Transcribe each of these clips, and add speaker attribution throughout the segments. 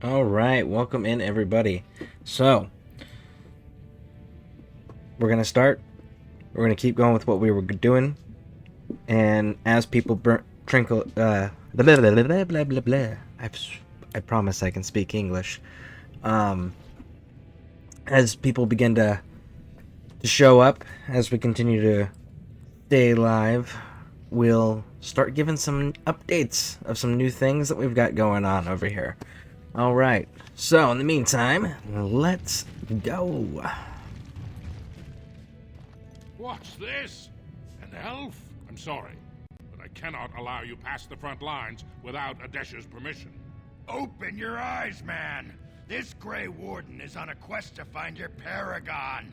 Speaker 1: All right, welcome in everybody. So, we're going to start. We're going to keep going with what we were doing. And as people trinkle blah, blah, blah, blah, blah, blah, blah. I promise I can speak English. As people begin to show up, as we continue to stay live, we'll start giving some updates of some new things that we've got going on over here. All right. So, in the meantime, let's go.
Speaker 2: What's this? An elf? I'm sorry, but I cannot allow you past the front lines without Adesha's permission.
Speaker 3: Open your eyes, man! This Grey Warden is on a quest to find your paragon!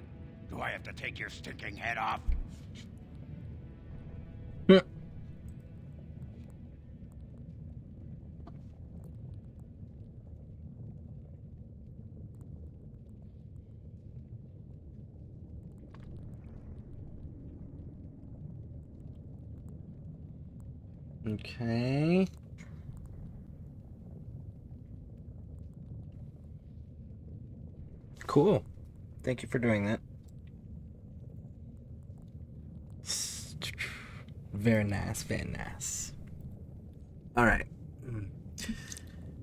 Speaker 3: Do I have to take your stinking head off?
Speaker 1: Okay. Cool. Thank you for doing that. Very nice, very nice. All right.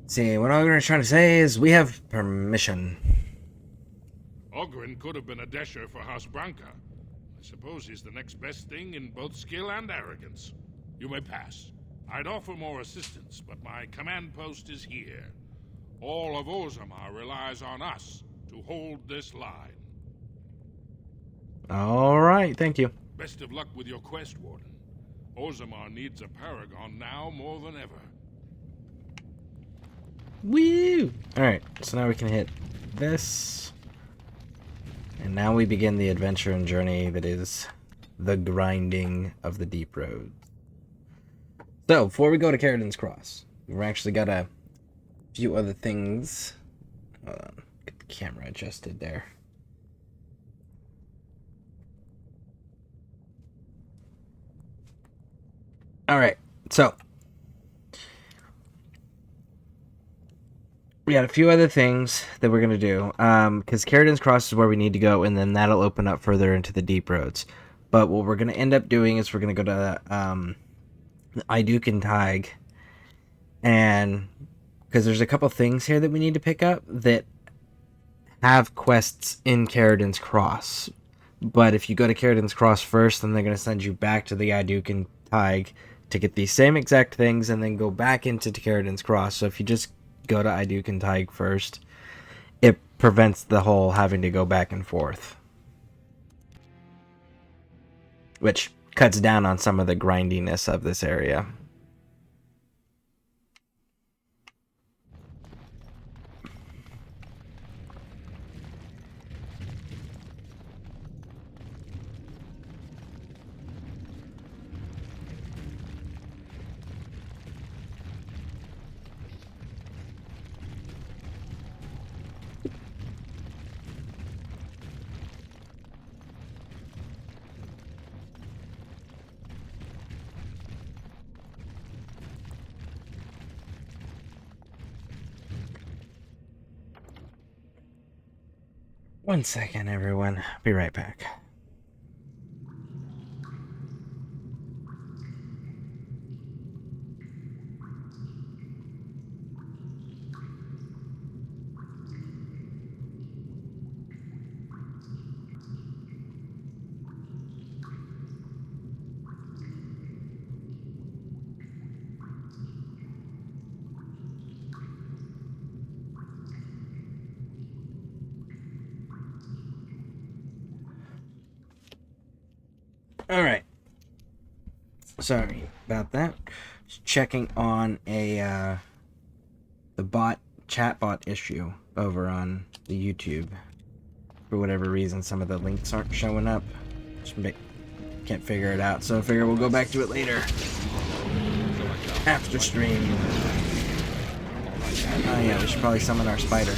Speaker 1: See, what I'm going to try to say is we have permission.
Speaker 2: Ogren could have been Adesha for House Branca. I suppose he's the next best thing in both skill and arrogance. You may pass. I'd offer more assistance, but my command post is here. All of Orzammar relies on us to hold this line.
Speaker 1: All right, thank you.
Speaker 2: Best of luck with your quest, Warden. Orzammar needs a paragon now more than ever.
Speaker 1: Woo! All right, so now we can hit this. And now we begin the adventure and journey that is the grinding of the deep roads. So, before we go to Carradin's Cross, we've actually got a few other things. Hold on, get the camera adjusted there. Alright, so we got a few other things that we're going to do, because Carradin's Cross is where we need to go, and then that'll open up further into the deep roads. But what we're going to end up doing is we're going to go to Iduken Tig, and because there's a couple things here that we need to pick up that have quests in Carradin's Cross. But if you go to Carradin's Cross first, then they're going to send you back to the Iduken Tig to get these same exact things and then go back into Carradin's Cross. So if you just go to Iduken Tig first, it prevents the whole having to go back and forth, which cuts down on some of the grindiness of this area. One second, everyone. Be right back. Alright. Sorry about that. Just checking on the chatbot issue over on the YouTube. For whatever reason, some of the links aren't showing up. Can't figure it out, so I figure we'll go back to it later. After stream. Oh yeah, we should probably summon our spider.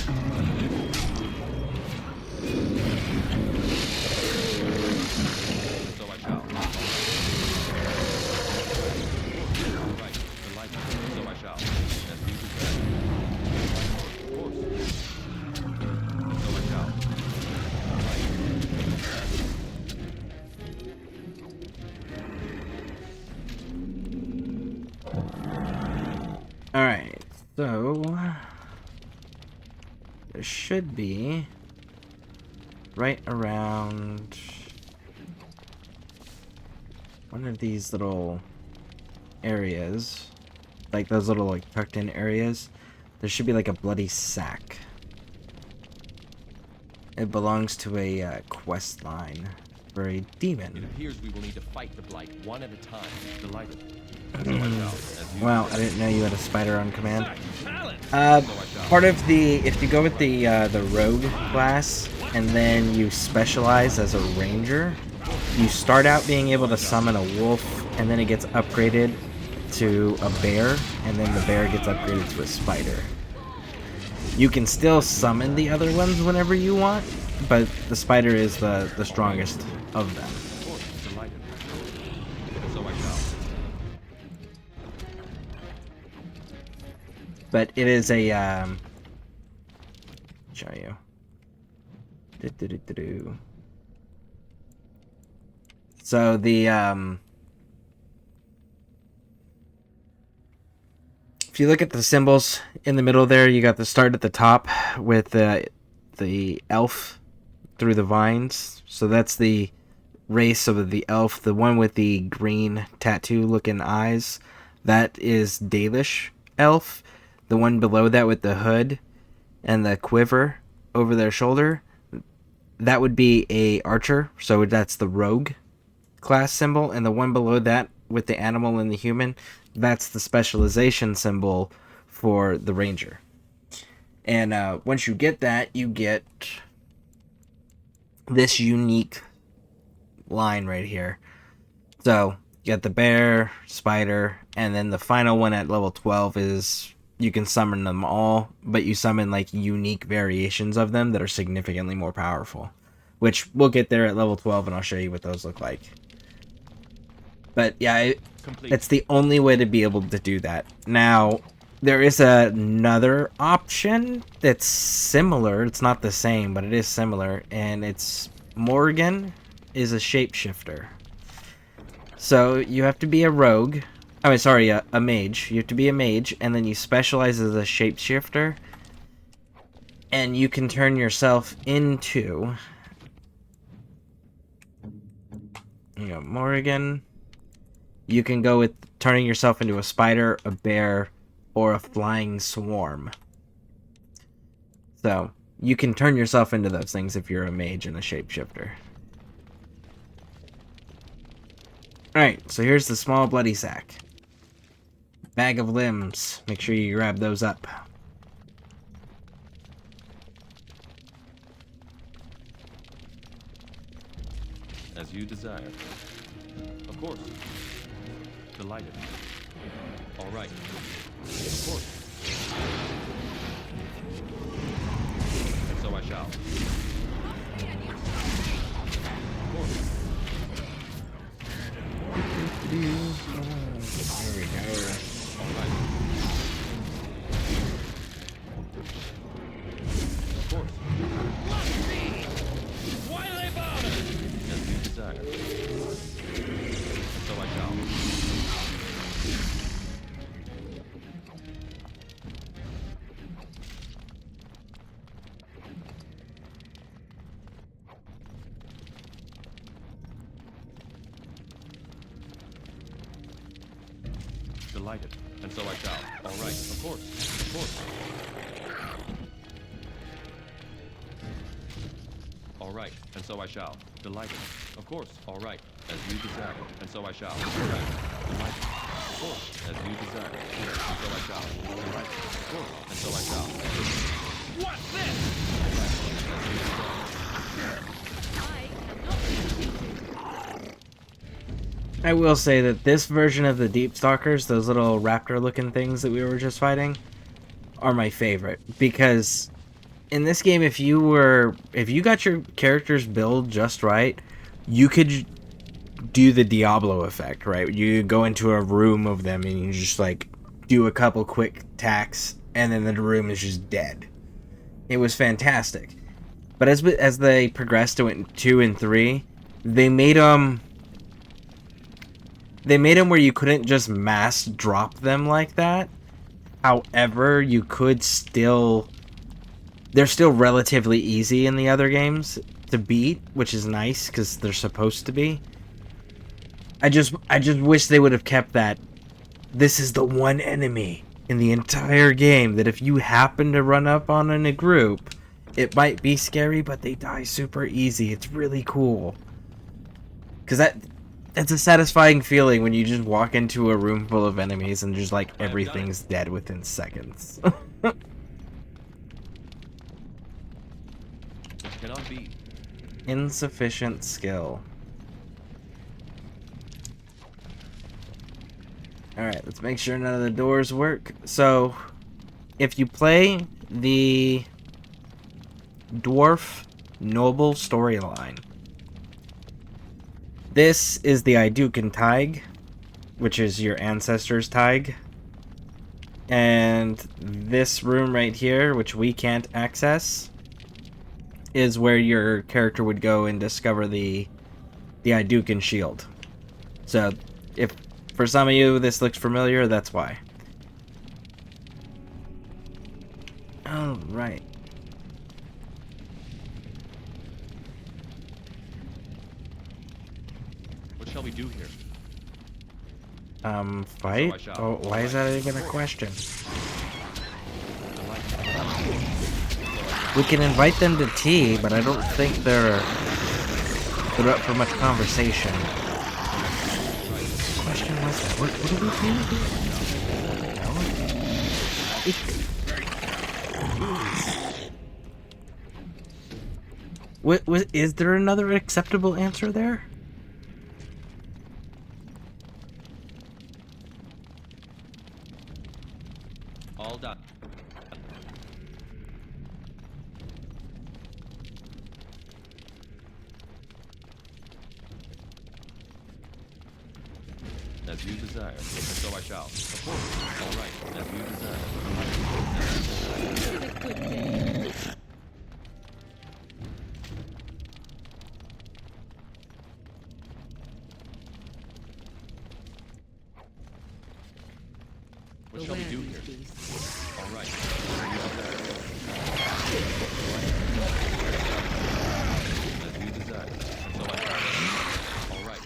Speaker 1: Alright, so there should be right around one of these little areas, like those little like tucked in areas, there should be like a bloody sack. It belongs to a quest line for a demon.
Speaker 4: It appears we will need to fight the Blight one at a time. Delighted.
Speaker 1: Wow, I didn't know you had a spider on command. Part of the, if you go with the rogue class and then you specialize as a ranger, you start out being able to summon a wolf, and then it gets upgraded to a bear, and then the bear gets upgraded to a spider. You can still summon the other ones whenever you want, but the spider is the strongest of them. But it is a show you. So the if you look at the symbols in the middle there, you got the start at the top with the elf through the vines. So that's the race of the elf, the one with the green tattoo looking eyes. That is Dalish elf. The one below that with the hood and the quiver over their shoulder, that would be a archer. So that's the rogue class symbol. And the one below that with the animal and the human, that's the specialization symbol for the ranger. And once you get that, you get this unique line right here. So you got the bear, spider, and then the final one at level 12 is you can summon them all, but you summon like unique variations of them that are significantly more powerful, which we'll get there at level 12 and I'll show you what those look like. But yeah, it's the only way to be able to do that. Now, there is another option that's similar. It's not the same, but it is similar, and it's Morgan is a shapeshifter. So you have to be a rogue. I mean, sorry, a mage. You have to be a mage, and then you specialize as a shapeshifter, and you can turn yourself into, you know, Morgan. You can go with turning yourself into a spider, a bear, or a flying swarm. So you can turn yourself into those things if you're a mage and a shapeshifter. Alright, so here's the small bloody sack. Bag of limbs. Make sure you grab those up.
Speaker 4: As you desire. Of course. Delighted. All right. Of course. And so I shall. Of course.
Speaker 1: There we go.
Speaker 4: All right. Of course.
Speaker 5: Why do they bother?
Speaker 4: As you desire. And so I shall. Delighted. And so I shall. All right. Of course. Of course. All right. And so I shall. Delighted. Of course. All right. As you desire. And so I shall. All right. Delighted. Of course. As you desire. And so I shall. All right. Of course. And so I shall.
Speaker 5: What's this?
Speaker 1: I will say that this version of the Deep Stalkers, those little raptor-looking things that we were just fighting, are my favorite. Because in this game, if you got your characters build just right, you could do the Diablo effect, right? You go into a room of them and you just like do a couple quick attacks, and then the room is just dead. It was fantastic. But as they progressed to 2 and 3, they made them where you couldn't just mass drop them like that. However, you could still... They're still relatively easy in the other games to beat, which is nice, because they're supposed to be. I just wish they would have kept that. This is the one enemy in the entire game that if you happen to run up on in a group, it might be scary, but they die super easy. It's really cool. Because that's a satisfying feeling when you just walk into a room full of enemies and just like everything's dead within seconds.
Speaker 4: It cannot be.
Speaker 1: Insufficient skill. Alright, let's make sure none of the doors work. So, if you play the Dwarf Noble storyline, this is the Idukan Tig, which is your ancestors' Tig. And this room right here, which we can't access, is where your character would go and discover the Idukan shield. So, if for some of you this looks familiar, that's why. Oh, right.
Speaker 4: What shall we do here?
Speaker 1: Fight?
Speaker 4: So I shall.
Speaker 1: Oh, why is that even a question? We can invite them to tea, but I don't think they're up for much conversation. The question was, what do we do? Is there another acceptable answer there?
Speaker 4: All done. As you desire, and so I shall. Of course. All right. As you desire.
Speaker 5: It's a good day.
Speaker 4: What shall we do here? All right. As you desire. And so I shall. All right.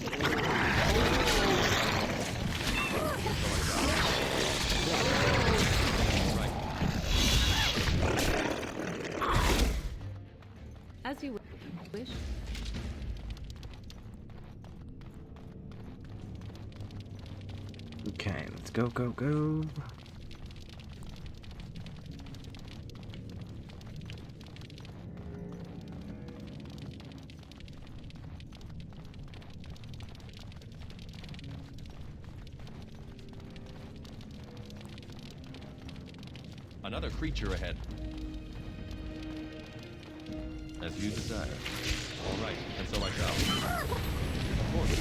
Speaker 6: As you wish.
Speaker 1: Okay, let's go, go, go.
Speaker 4: Another creature ahead. As you desire. All right, and so I shall. Of course.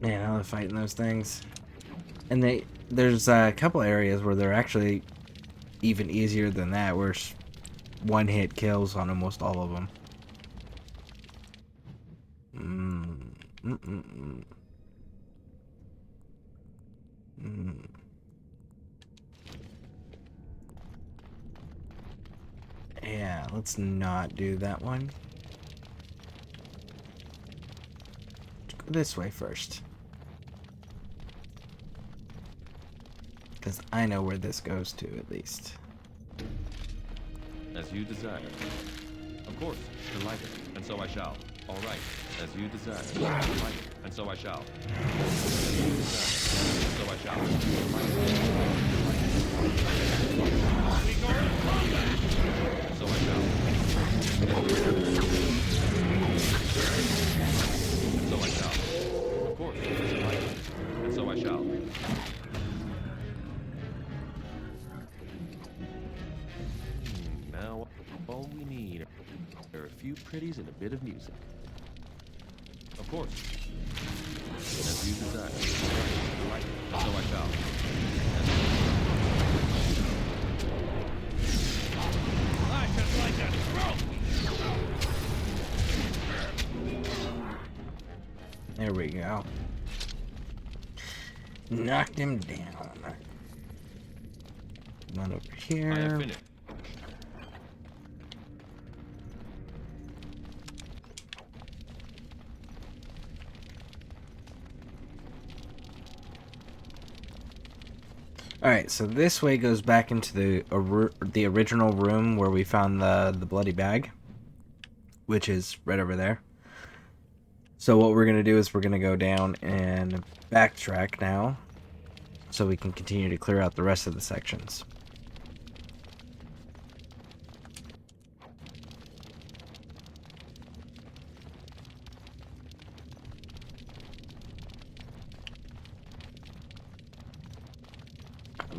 Speaker 1: Man, I love fighting those things. And there's a couple areas where they're actually even easier than that, where one-hit kills on almost all of them. Yeah, let's not do that one. Let's go this way first. Because I know where this goes to, at least.
Speaker 4: As you desire. Of course, delighted, and so I shall. All right, as you desire. Delighted, and so I shall. As you desire, and so I shall. Delighted. And so I shall. And so I shall. Of course, delighted, and so I shall. Now, all we need are a few pretties and a bit of music. Of course. As you desire. All right. And so I shall.
Speaker 3: I just like a trophy.
Speaker 1: There we go. Knocked him down. Come on over here.
Speaker 4: I have finished.
Speaker 1: Alright, so this way goes back into the original room where we found the bloody bag, which is right over there. So what we're going to do is we're going to go down and backtrack now so we can continue to clear out the rest of the sections.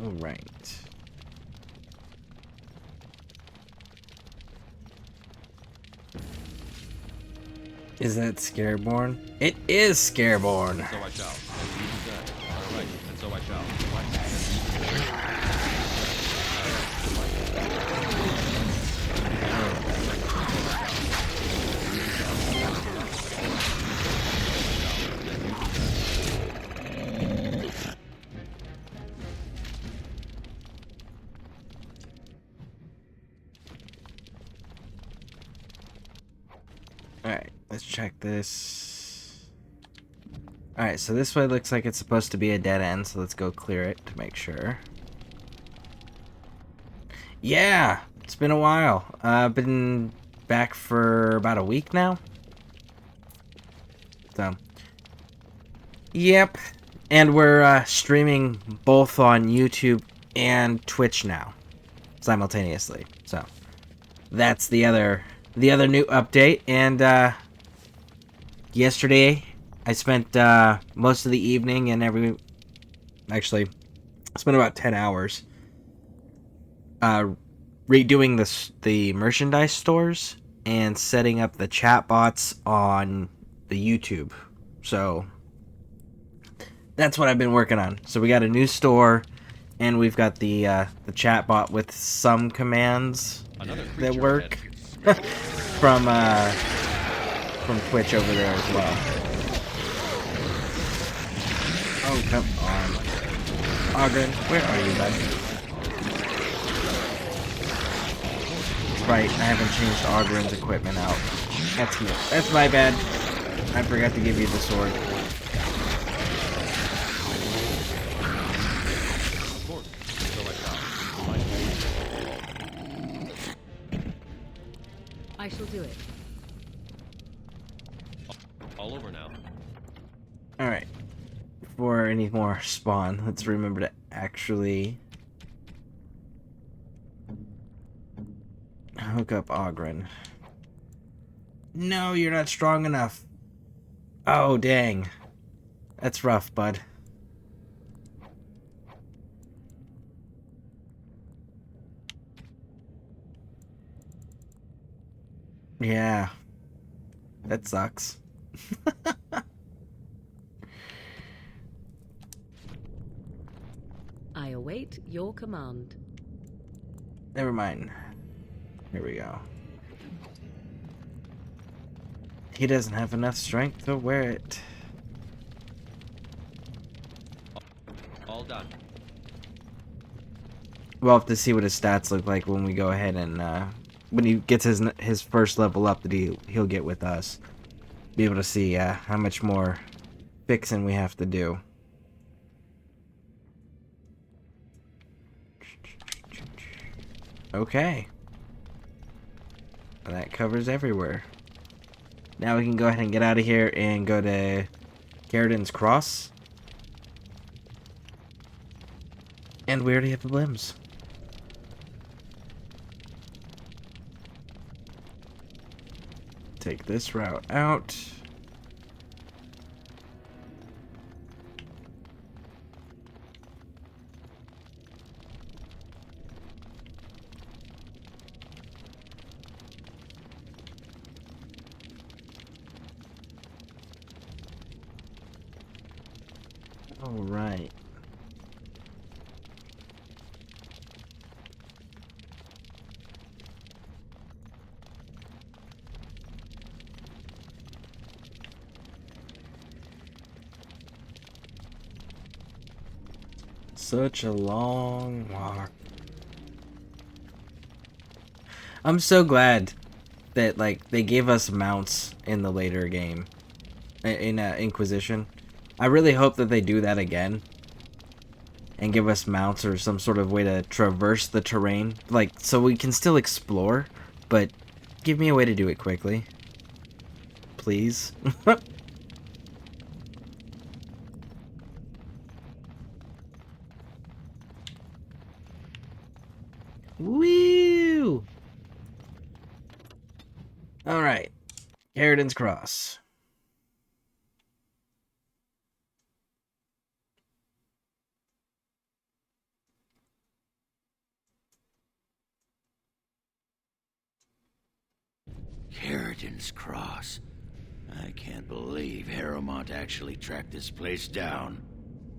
Speaker 1: All right. Is that Scareborne? It is Scareborne.
Speaker 4: So I shall. As you desire. All right. And so I shall. Right. As you desire.
Speaker 1: Alright, let's check this. Alright, so this way looks like it's supposed to be a dead end, so let's go clear it to make sure. Yeah! It's been a while. I've been back for about a week now. So, yep. And we're streaming both on YouTube and Twitch now, simultaneously. So, that's the other new update. And yesterday I spent most of the evening and actually spent about 10 hours redoing the merchandise stores and setting up the chat bots on the YouTube. So that's what I've been working on. So we got a new store and we've got the chat bot with some commands that work. from Twitch over there as well. Oh, come on. Ogren, where are you, bud? Right, I haven't changed Ogren's equipment out. That's me. That's my bad. I forgot to give you the sword.
Speaker 6: I shall do it.
Speaker 4: All over now.
Speaker 1: Alright. Before any more spawn, let's remember to actually hook up Ogren. No, you're not strong enough. Oh, dang. That's rough, bud. Yeah. That sucks.
Speaker 6: I await your command.
Speaker 1: Never mind. Here we go. He doesn't have enough strength to wear it.
Speaker 4: All done.
Speaker 1: We'll have to see what his stats look like when we go ahead and when he gets his first level up that he'll get with us. Be able to see how much more fixing we have to do. Okay. That covers everywhere. Now we can go ahead and get out of here and go to Carradin's Cross. And we already have the limbs. Take this route out. All right. Such a long walk. I'm so glad that like they gave us mounts in the later game in Inquisition. I really hope that they do that again and give us mounts or some sort of way to traverse the terrain, like so we can still explore, but give me a way to do it quickly, please. Woo! All right, Harridan's Cross.
Speaker 3: Harridan's Cross. I can't believe Harrowmont actually tracked this place down.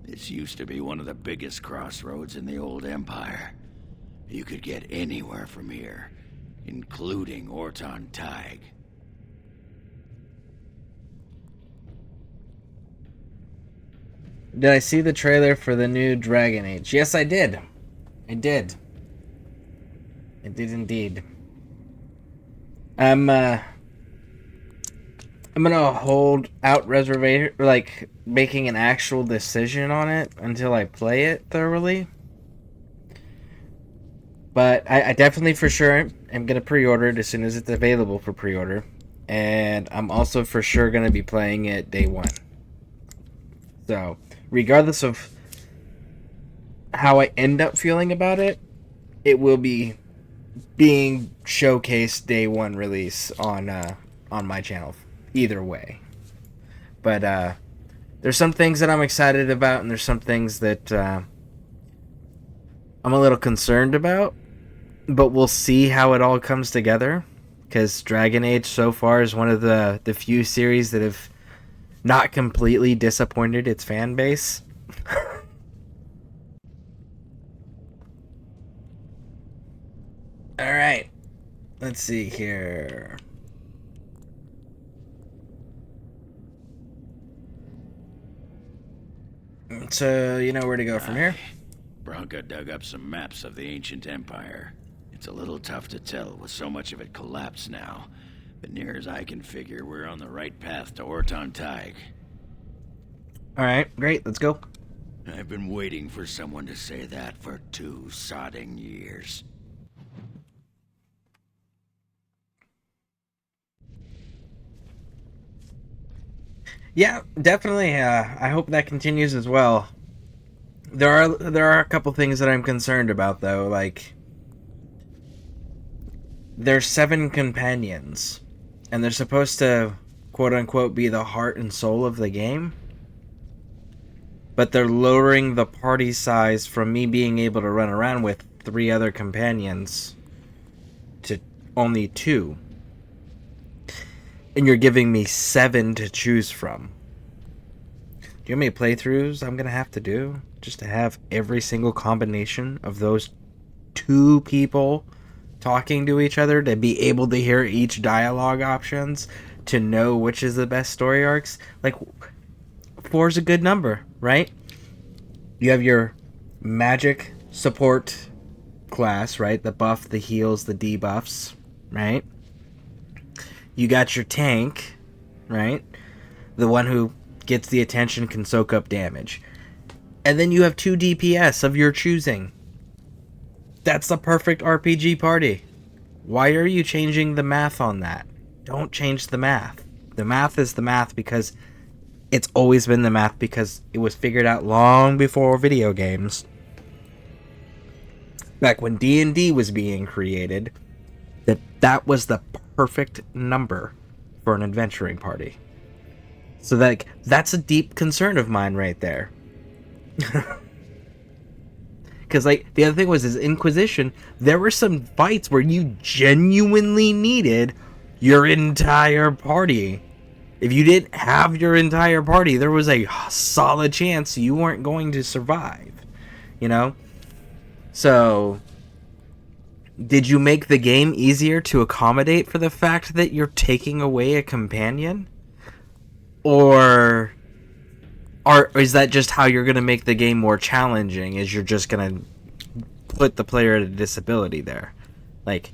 Speaker 3: This used to be one of the biggest crossroads in the old Empire. You could get anywhere from here, including Orton Tig.
Speaker 1: Did I see the trailer for the new Dragon Age? Yes, I did. I did. I did indeed. I'm gonna hold out reservation, like making an actual decision on it until I play it thoroughly. But I definitely for sure am gonna pre-order it as soon as it's available for pre-order, and I'm also for sure gonna be playing it day one. So, regardless of how I end up feeling about it, it will be being showcased day one release on my channel. Either way, but there's some things that I'm excited about, and there's some things that I'm a little concerned about. But we'll see how it all comes together, because Dragon Age so far is one of the few series that have not completely disappointed its fan base. All right, let's see here. So, you know where to go from here?
Speaker 3: Branka dug up some maps of the ancient empire. It's a little tough to tell with so much of it collapsed now, but near as I can figure, we're on the right path to Orton Tig.
Speaker 1: Alright, great, let's go.
Speaker 3: I've been waiting for someone to say that for 2 sodding years.
Speaker 1: Yeah, definitely. I hope that continues as well. There are a couple things that I'm concerned about though. Like, there's 7 companions, and they're supposed to quote unquote be the heart and soul of the game. But they're lowering the party size from me being able to run around with 3 other companions to only 2. And you're giving me 7 to choose from. Do you know how many playthroughs I'm going to have to do just to have every single combination of those 2 people talking to each other, to be able to hear each dialogue options, to know which is the best story arcs? Like, 4 is a good number, right? You have your magic support class, right? The buff, the heals, the debuffs, right? You got your tank, right? The one who gets the attention, can soak up damage. And then you have 2 DPS of your choosing. That's the perfect RPG party. Why are you changing the math on that? Don't change the math. The math is the math because it's always been the math, because it was figured out long before video games. Back when D&D was being created, that was the perfect number for an adventuring party. So that's a deep concern of mine right there. Because like the other thing was, is Inquisition, there were some fights where you genuinely needed your entire party If you didn't have your entire party, there was a solid chance you weren't going to survive, you know? So, did you make the game easier to accommodate for the fact that you're taking away a companion? Or is that just how you're going to make the game more challenging, is you're just going to put the player at a disability there? Like,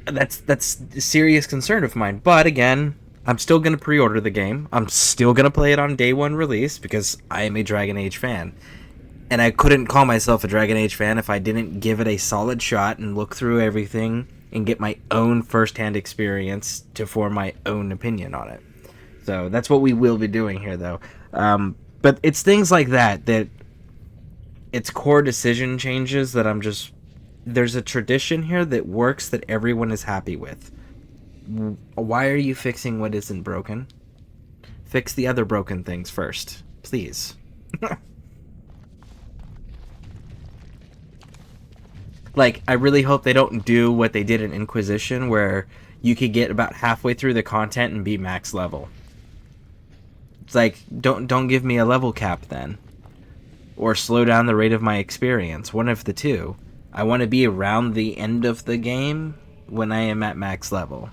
Speaker 1: that's a serious concern of mine. But again, I'm still going to pre-order the game. I'm still going to play it on day one release because I am a Dragon Age fan. And I couldn't call myself a Dragon Age fan if I didn't give it a solid shot and look through everything and get my own first-hand experience to form my own opinion on it. So that's what we will be doing here, though. But it's things like that it's core decision changes that I'm just... There's a tradition here that works that everyone is happy with. Why are you fixing what isn't broken? Fix the other broken things first, please. Like, I really hope they don't do what they did in Inquisition, where you could get about halfway through the content and be max level. It's like, don't give me a level cap then. Or slow down the rate of my experience. One of the two. I want to be around the end of the game when I am at max level.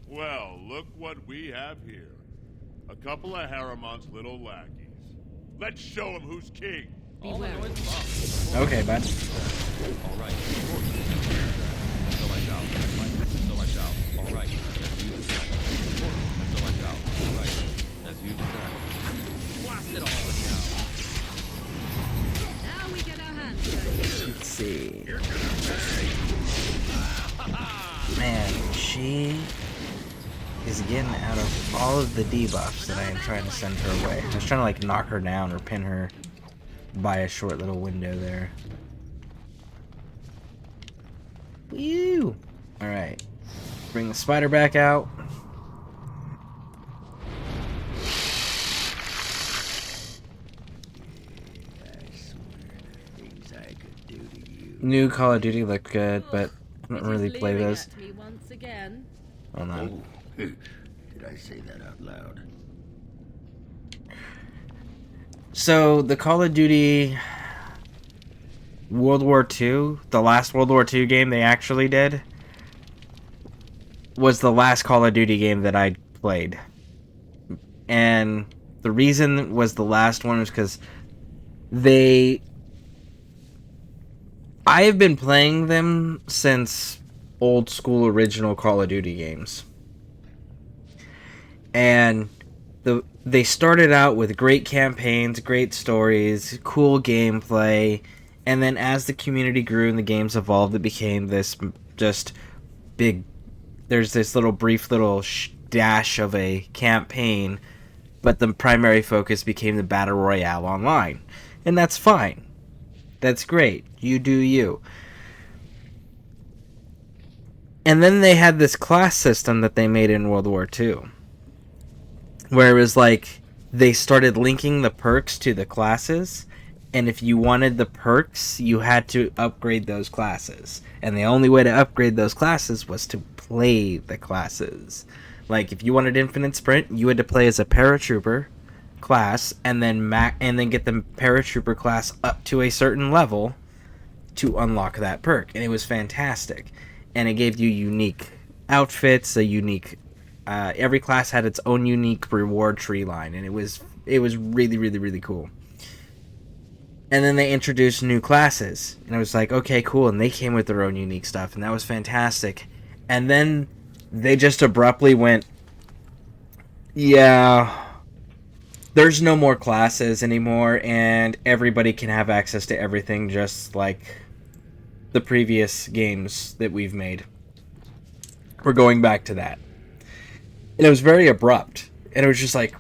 Speaker 7: Well, look what we have here. A couple of Harriman's little lackeys. Let's show him who's king.
Speaker 4: All the noise is up.
Speaker 1: Okay, bud.
Speaker 4: All right. Of course. And so I shall. And so I shall. All right. As you decide. Of course. And so I shall. All right. As you decide. Blast it all now.
Speaker 6: Now we get our hands dirty.
Speaker 1: Let's see. Man, she is getting out of all of the debuffs that I am trying to send her away. I was trying to like knock her down or pin her by a short little window there. Woo! Alright. Bring the spider back out. New Call of Duty looked good, but I don't really play those.
Speaker 6: At me once again.
Speaker 1: Hold on.
Speaker 3: Did I say that out loud?
Speaker 1: So, the Call of Duty World War II, the last World War II game they actually did, was the last Call of Duty game that I played. And the reason was the last one was because I have been playing them since old school original Call of Duty games. And they started out with great campaigns, great stories, cool gameplay, and then as the community grew and the games evolved, it became this just big... There's this brief little dash of a campaign, but the primary focus became the Battle Royale online. And that's fine. That's great. You do you. And then they had this class system that they made in World War II. Where it was like, they started linking the perks to the classes, and if you wanted the perks, you had to upgrade those classes. And the only way to upgrade those classes was to play the classes. Like, if you wanted Infinite Sprint, you had to play as a Paratrooper class, and then get the Paratrooper class up to a certain level to unlock that perk. And it was fantastic. And it gave you unique outfits, a unique... every class had its own unique reward tree line, and it was really, really, really cool. And then they introduced new classes, and I was like, okay, cool, and they came with their own unique stuff, and that was fantastic. And then they just abruptly went, yeah, there's no more classes anymore, and everybody can have access to everything just like the previous games that we've made. We're going back to that. And it was very abrupt. And it was just like,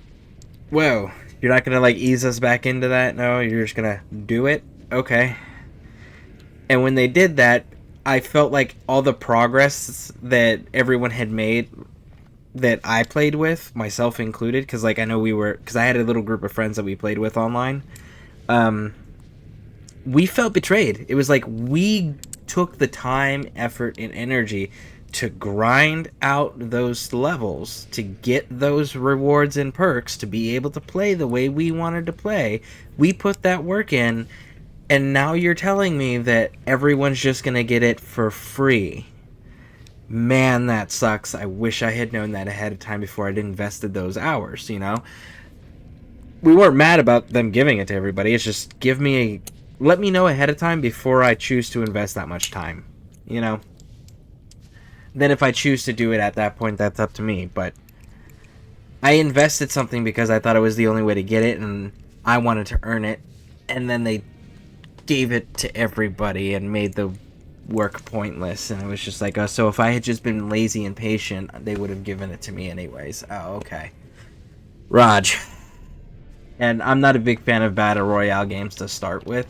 Speaker 1: whoa, you're not going to like ease us back into that? No, you're just going to do it? Okay. And when they did that, I felt like all the progress that everyone had made that I played with, myself included, because like I know because I had a little group of friends that we played with online, we felt betrayed. It was like we took the time, effort, and energy to grind out those levels, to get those rewards and perks, to be able to play the way we wanted to play. We put that work in, and now you're telling me that everyone's just going to get it for free. Man, that sucks. I wish I had known that ahead of time before I'd invested those hours, you know? We weren't mad about them giving it to everybody. It's just let me know ahead of time before I choose to invest that much time, you know? Then if I choose to do it at that point, that's up to me. But I invested something because I thought it was the only way to get it, and I wanted to earn it. And then they gave it to everybody and made the work pointless. And it was just like, so if I had just been lazy and patient, they would have given it to me anyways. Oh, okay. Raj. And I'm not a big fan of Battle Royale games to start with.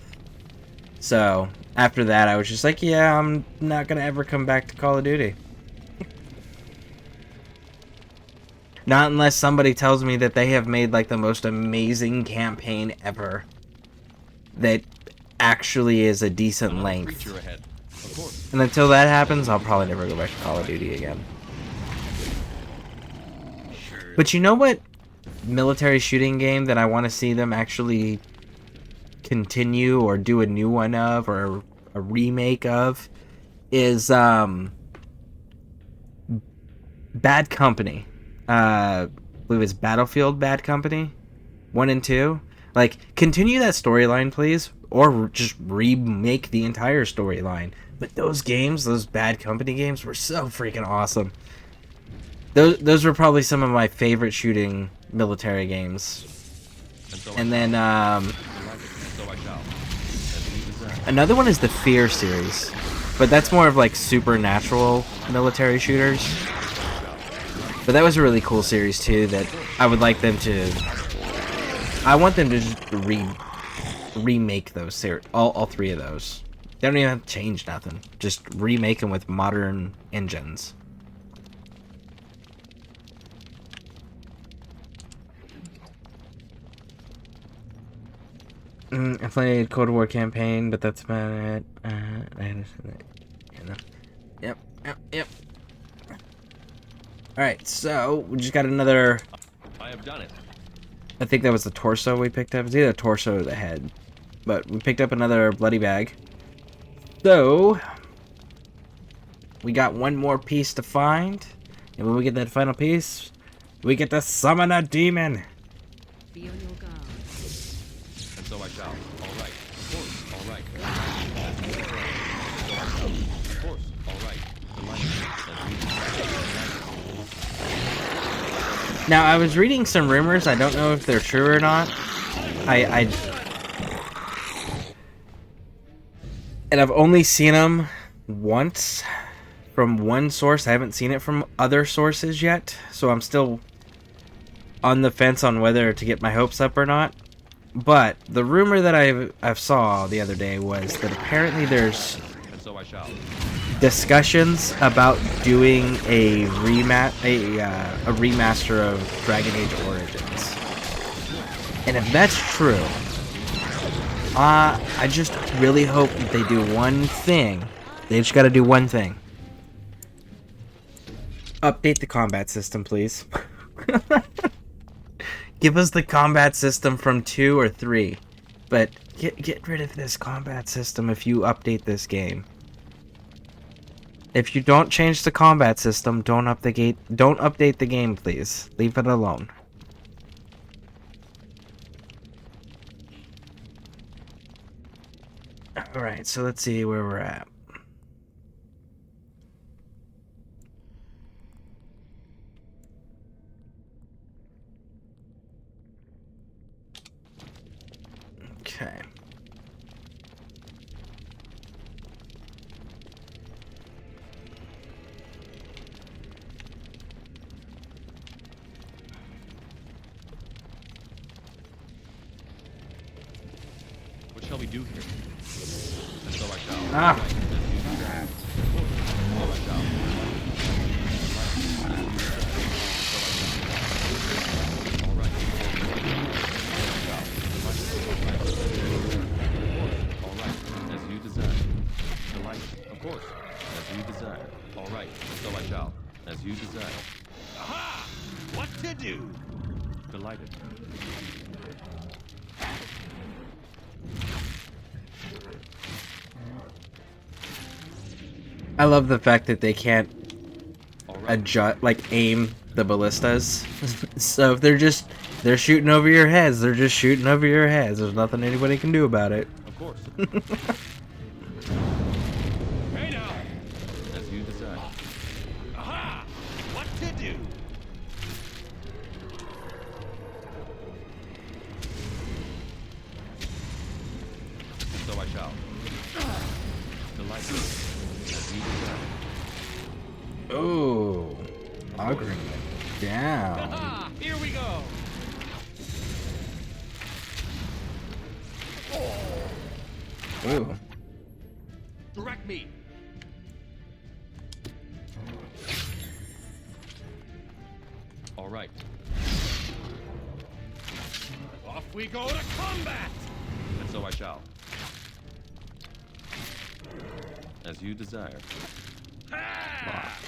Speaker 1: So after that, I was just like, yeah, I'm not going to ever come back to Call of Duty. Not unless somebody tells me that they have made like the most amazing campaign ever. That actually is a decent length. And until that happens, I'll probably never go back to Call of Duty again. But you know what military shooting game that I want to see them actually continue or do a new one of, or a remake of, is Bad Company. I believe it's Battlefield Bad Company 1 and 2. Like, continue that storyline, please, or just remake the entire storyline. But those games, those Bad Company games, were so freaking awesome. Those were probably some of my favorite shooting military games. And then another one is the Fear series, but that's more of like supernatural military shooters. But that was a really cool series too. That I would like them to. I want them to just remake those all three of those. They don't even have to change nothing. Just remake them with modern engines. I played Cold War campaign, but that's about it. Yep. Alright, so we just got another.
Speaker 4: I have done it.
Speaker 1: I think that was the torso we picked up. It's either the torso or the head. But we picked up another bloody bag. So we got one more piece to find. And when we get that final piece, we get to summon a demon.
Speaker 6: Be on your guard.
Speaker 4: And so I shall. All right. Of course. All right. Of course. All right.
Speaker 1: Now, I was reading some rumors. I don't know if they're true or not. And I've only seen them once from one source. I haven't seen it from other sources yet. So I'm still on the fence on whether to get my hopes up or not. But the rumor that I saw the other day was that apparently there's discussions about doing a remaster of Dragon Age Origins. And if that's true, I just really hope that they do one thing. They just gotta do one thing. Update the combat system, please. Give us the combat system from 2 or 3. But get rid of this combat system if you update this game. If you don't change the combat system, don't update the game, please. Leave it alone. Alright, so let's see where we're at. Okay.
Speaker 4: What shall we do here? And so I shall.
Speaker 1: Ah.
Speaker 4: Of course, as you desire. All right, so I As you desire.
Speaker 3: Aha! What to do?
Speaker 4: Delighted.
Speaker 1: I love the fact that they can't
Speaker 4: All right.
Speaker 1: adjust, like aim the ballistas. So if they're shooting over your heads, they're just shooting over your heads. There's nothing anybody can do about it.
Speaker 4: Of course.
Speaker 3: Hey now!
Speaker 4: As you desire.
Speaker 3: Aha! What to do?
Speaker 4: And so I shall. Delighted. As you desire.
Speaker 1: Oh, auguring down.
Speaker 3: Aha! Here we go!
Speaker 1: Ooh.
Speaker 3: Direct me!
Speaker 4: All right.
Speaker 3: Off we go to combat!
Speaker 4: And so I shall. As you desire.
Speaker 3: Ha!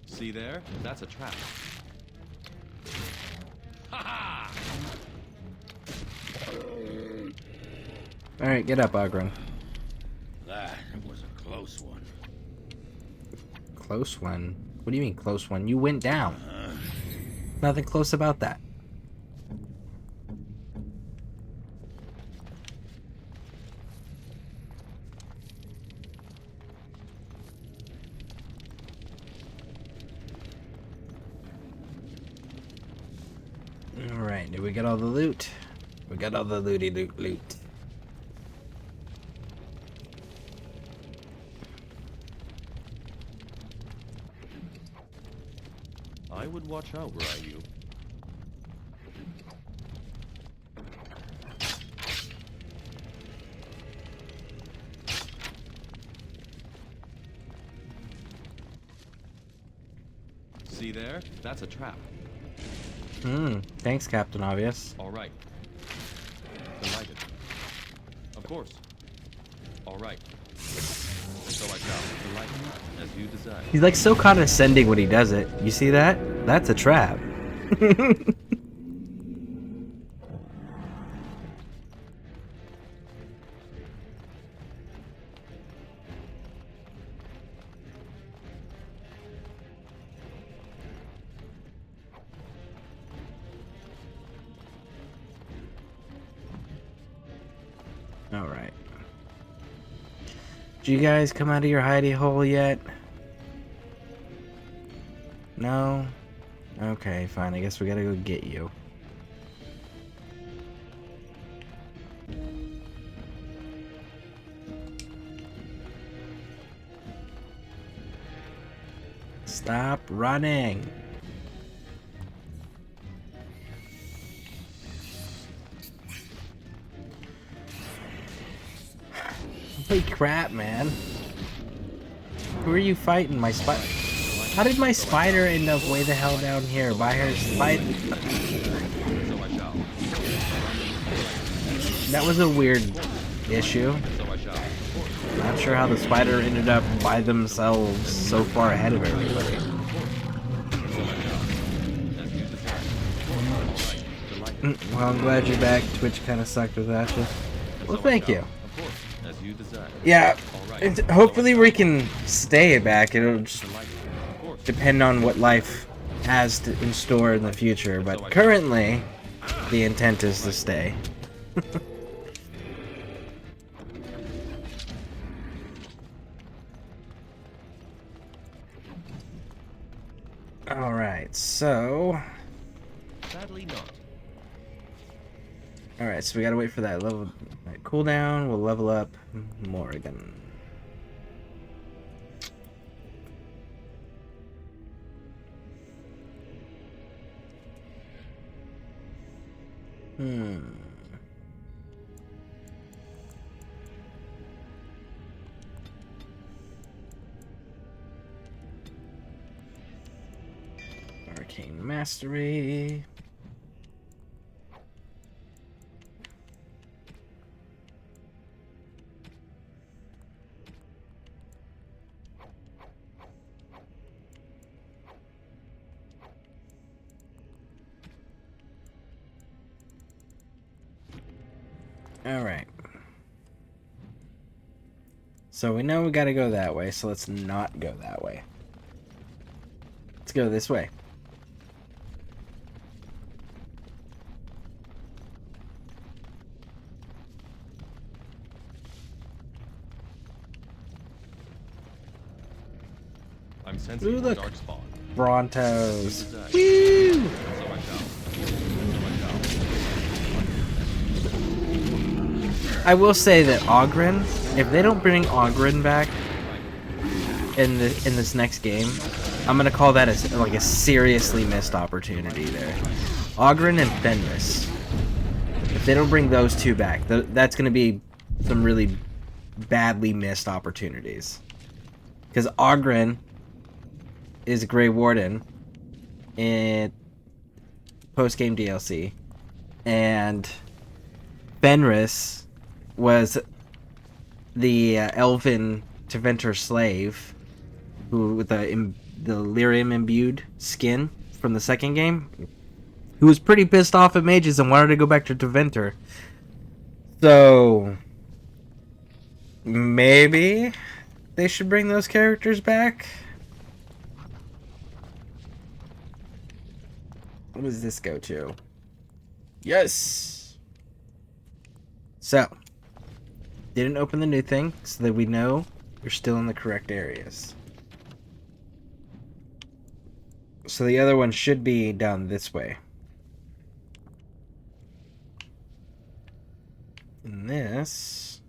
Speaker 4: See there? That's a trap.
Speaker 3: Ha ha!
Speaker 1: All right, get up, Ogren.
Speaker 3: That was a close one.
Speaker 1: Close one. What do you mean close one? You went down. Nothing close about that. Alright, did we get all the loot? We got all the looty loot.
Speaker 4: I would watch out were I you. See there? That's a trap.
Speaker 1: Thanks, Captain Obvious.
Speaker 4: All right. Delighted. Of course. All right. And so I shall. Delighted. As you desire.
Speaker 1: He's like so condescending when he does it. You see that? That's a trap. Alright. Did you guys come out of your hidey hole yet? No? Okay, fine. I guess we gotta go get you. Stop running! Holy crap, man. Who are you fighting? My spider? How did my spider end up way the hell down here by her spider?
Speaker 4: So I shall.
Speaker 1: That was a weird issue.
Speaker 4: So I shall.
Speaker 1: Not sure how the spider ended up by themselves so far ahead of everybody.
Speaker 4: As you desire. All right. Delighted.
Speaker 1: Well, I'm glad you're back. Twitch kind of sucked without you. Well,
Speaker 4: So I
Speaker 1: thank
Speaker 4: shall.
Speaker 1: you.
Speaker 4: Of course. As you desire.
Speaker 1: Yeah,
Speaker 4: All right.
Speaker 1: and hopefully we can stay back. It'll just
Speaker 4: Delighted. Of course.
Speaker 1: depend on what life has in store in the future. But currently, the intent is to stay. Alright, so...
Speaker 4: Sadly not.
Speaker 1: Alright, so we gotta wait for that level that cooldown. We'll level up Morrigan. Arcane Mastery. Alright. So we know we gotta go that way, so let's not go that way. Let's go this way.
Speaker 4: I'm sensing
Speaker 1: Ooh,
Speaker 4: a
Speaker 1: look.
Speaker 4: dark spawn.
Speaker 1: Brontos.
Speaker 4: Exact.
Speaker 1: Woo!
Speaker 4: And so I shall. And so I shall.
Speaker 1: I will say that Ogren, if they don't bring Ogren back in this next game, I'm gonna call that a seriously missed opportunity there. Ogren and Fenris. If they don't bring those two back, that's gonna be some really badly missed opportunities. Because Ogren is a Grey Warden in post-game DLC, and Fenris was the elven Teventer slave who with the lyrium imbued skin from the second game, who was pretty pissed off at mages and wanted to go back to Teventer. So maybe they should bring those characters back. What does this go to? Yes! So, didn't open the new thing, so that we know we're still in the correct areas. So the other one should be down this way. And this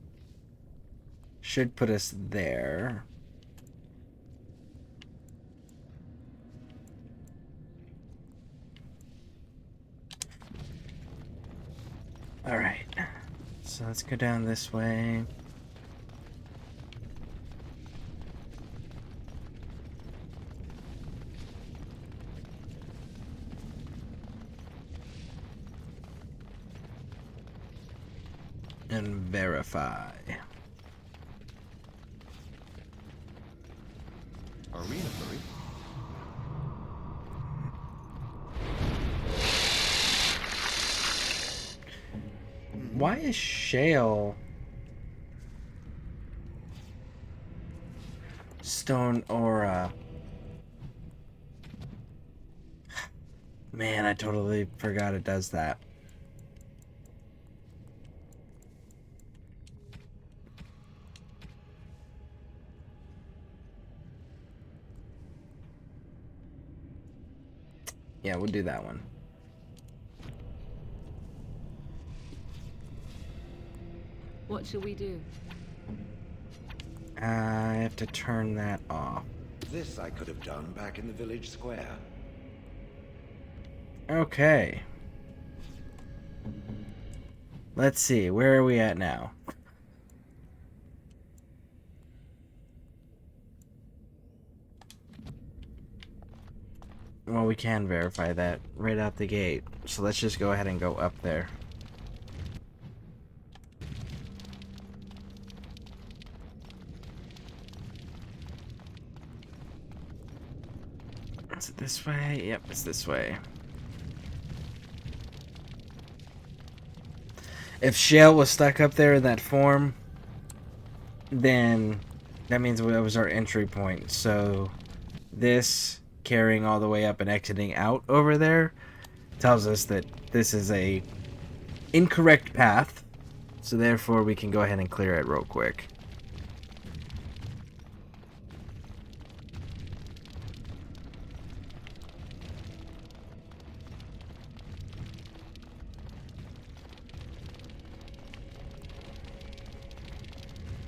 Speaker 1: should put us there. Alright. So let's go down this way. And verify.
Speaker 4: Are we in a hurry?
Speaker 1: Why is shale stone aura? Man, I totally forgot it does that. Yeah, we'll do that one.
Speaker 6: What shall we do?
Speaker 1: I have to turn that off.
Speaker 8: This I could have done back in the village square.
Speaker 1: Okay. Let's see, where are we at now? Well, we can verify that right out the gate. So let's just go ahead and go up there. Is it this way? Yep, it's this way. If Shale was stuck up there in that form, then that means that was our entry point. So this carrying all the way up and exiting out over there tells us that this is a incorrect path. So therefore we can go ahead and clear it real quick.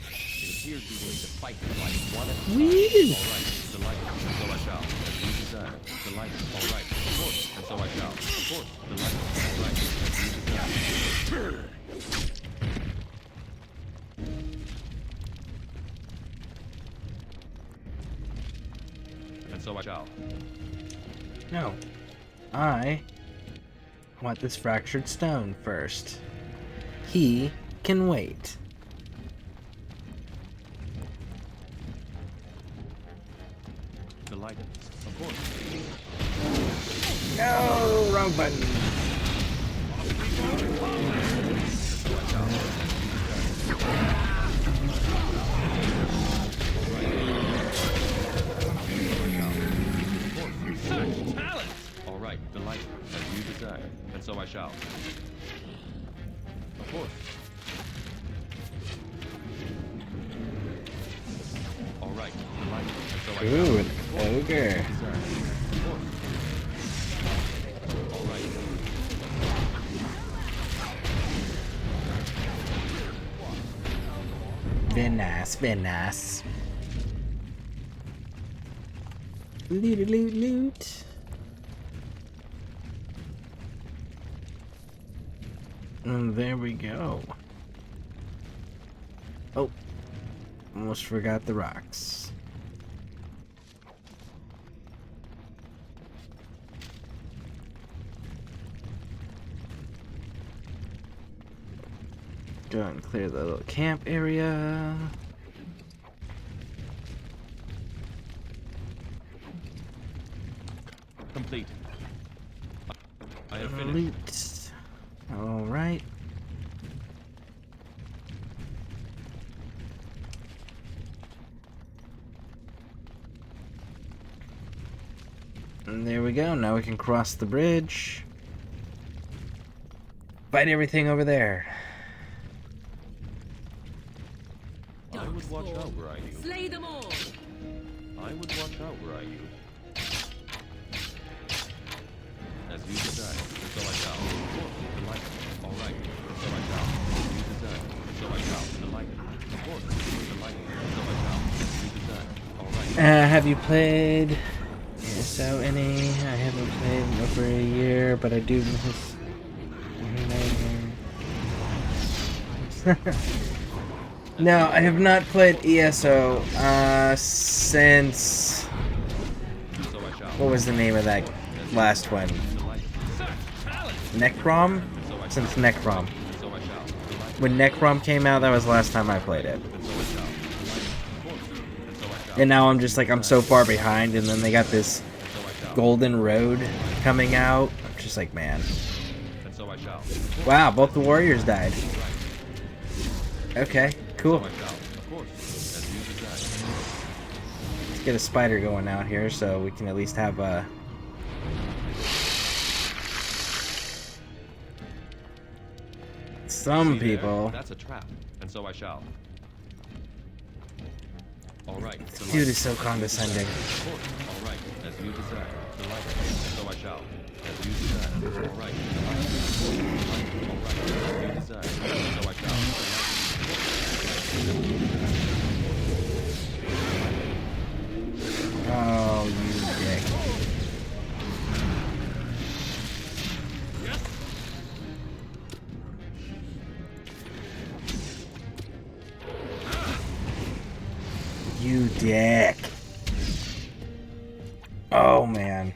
Speaker 4: It appears we need to fight the fight one at a time.
Speaker 1: Woo!
Speaker 4: All right, delighted, and so I shall. As you desire. Delighted, all right, of course, and so I shall. Of course, delighted, all right, as you desire. And so I shall.
Speaker 1: No. I want this fractured stone first. He can wait.
Speaker 4: Delighted, of course.
Speaker 1: No, wrong button.
Speaker 4: And so I shall. All right, delighted, as you desire, and so I shall. Of course. All right, delighted, and so I shall.
Speaker 1: Ooh, an
Speaker 4: Of course,
Speaker 1: ogre.
Speaker 4: as you desire. Of course. All right.
Speaker 1: Very nice, very nice. Loot, loot, loot. And there we go. Oh, almost forgot the rocks. Go and clear the little camp area.
Speaker 4: Complete. I have finished.
Speaker 1: Loot. All right. And there we go. Now we can cross the bridge. Fight everything over there.
Speaker 4: I would watch out where I you.
Speaker 6: Slay them all!
Speaker 4: I would watch out where I you. As you desire, and so I shall. Of course, delighted. All right, and so I shall. As you desire, and so I shall. Delighted. Of course, delighted. And so I shall. As you desire. All right.
Speaker 1: Have you played ESO any? I haven't played in over a year, but I do miss. No, I have not played ESO since.
Speaker 4: So I shall.
Speaker 1: What was the name of that last one?
Speaker 4: Delighted.
Speaker 1: Necrom? Since Necrom.
Speaker 4: So I shall. Delighted.
Speaker 1: When Necrom came out, that was the last time I played it.
Speaker 4: And so I shall. Delighted. Of course. And so I shall.
Speaker 1: And now I'm just like, I'm so far behind, and then they got this
Speaker 4: So I shall.
Speaker 1: Golden Road coming out. I'm just like, man.
Speaker 4: And so I shall.
Speaker 1: Wow, both the warriors died. Okay, cool.
Speaker 4: So I shall. Of course. As you desire.
Speaker 1: Let's get a spider going out here so we can at least have a... Some
Speaker 4: See there?
Speaker 1: people...
Speaker 4: That's a trap. And so I shall. All right.
Speaker 1: This dude is so condescending.
Speaker 4: Of course. All right. As you desire. Delighted. And so I shall. As you desire. All right. Delighted. All right. As you desire. And so I shall.
Speaker 1: Oh, you dick. You dick. Oh, man.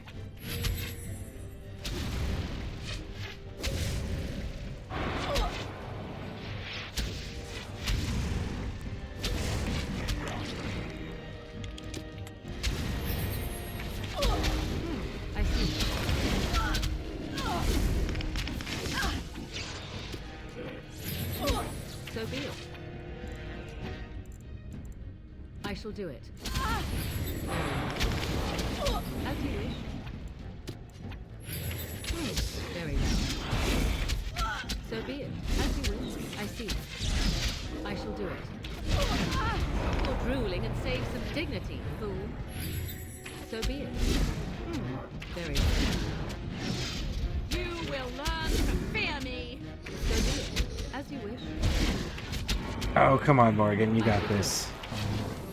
Speaker 6: I see. So be it. I shall do it. As you wish. Very well. So be it. As you wish. I see. I shall do it. You're drooling and save some dignity, fool. So be it. Very well. You will learn to fear me. So be it. As you wish.
Speaker 1: Oh, come on, Morgan. You got this.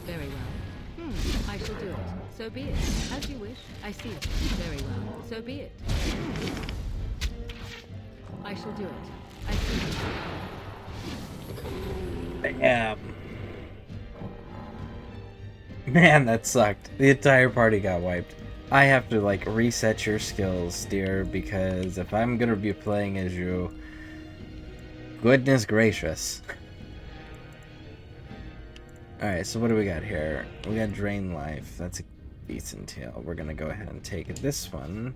Speaker 6: Very well. I shall do it. So be it. As you wish. I see. Very well. So be it. I shall do it. I see.
Speaker 1: Man, that sucked. The entire party got wiped. I have to, like, reset your skills, dear, because if I'm gonna be playing as you... Goodness gracious. Alright, so what do we got here? We got Drain Life. That's a decent tail. We're gonna go ahead and take this one.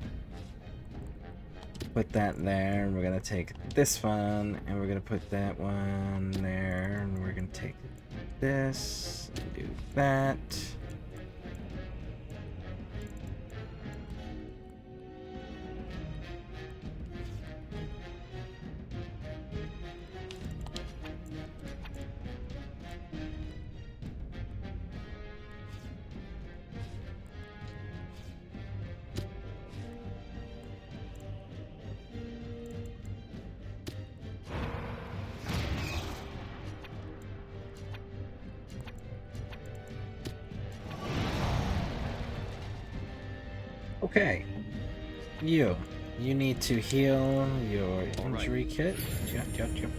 Speaker 1: Put that there, and we're gonna take this one, and we're gonna put that one there, and we're gonna take this, and do that. Okay. You need to heal your injury kit. Yep.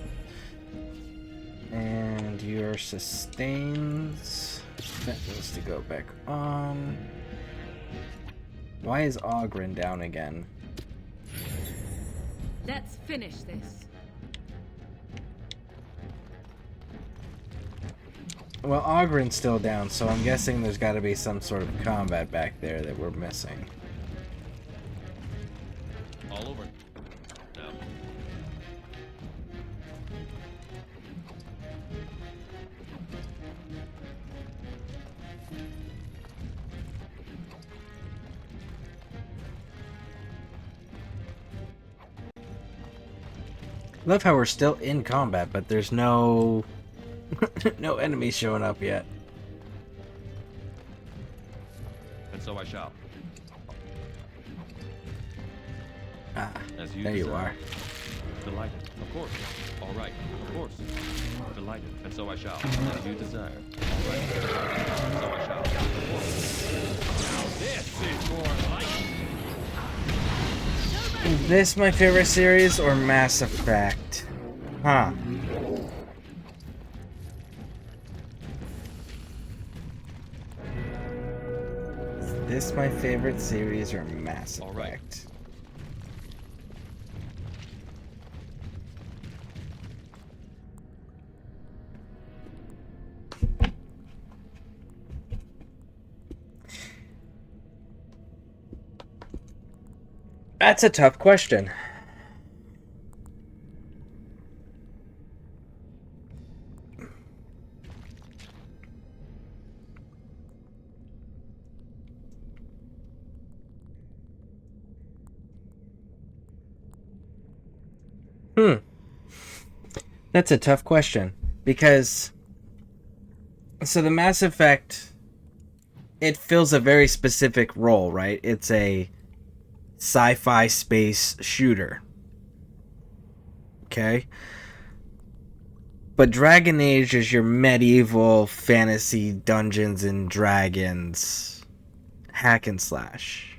Speaker 1: And your sustains. That needs to go back on. Why is Ogren down again?
Speaker 6: Let's finish this.
Speaker 1: Well, Ogren's still down, so I'm guessing there's got to be some sort of combat back there that we're missing.
Speaker 4: All over. Now.
Speaker 1: Love how we're still in combat, but there's no no enemies showing up yet.
Speaker 4: And so I shall.
Speaker 1: Ah,
Speaker 4: As you
Speaker 1: there you
Speaker 4: desire.
Speaker 1: are.
Speaker 4: Delighted. Of course. All right. Of course. Delighted. And so I shall. As you desire. All right. And so I shall. Of course. Now this is more like.
Speaker 1: Is this my favorite series or Mass Effect? Huh. Is this my favorite series or Mass Effect?
Speaker 4: All right.
Speaker 1: That's a tough question. That's a tough question because so the Mass Effect, it fills a very specific role, right? It's a sci-fi space shooter. Okay? But Dragon Age is your medieval fantasy Dungeons and Dragons hack and slash.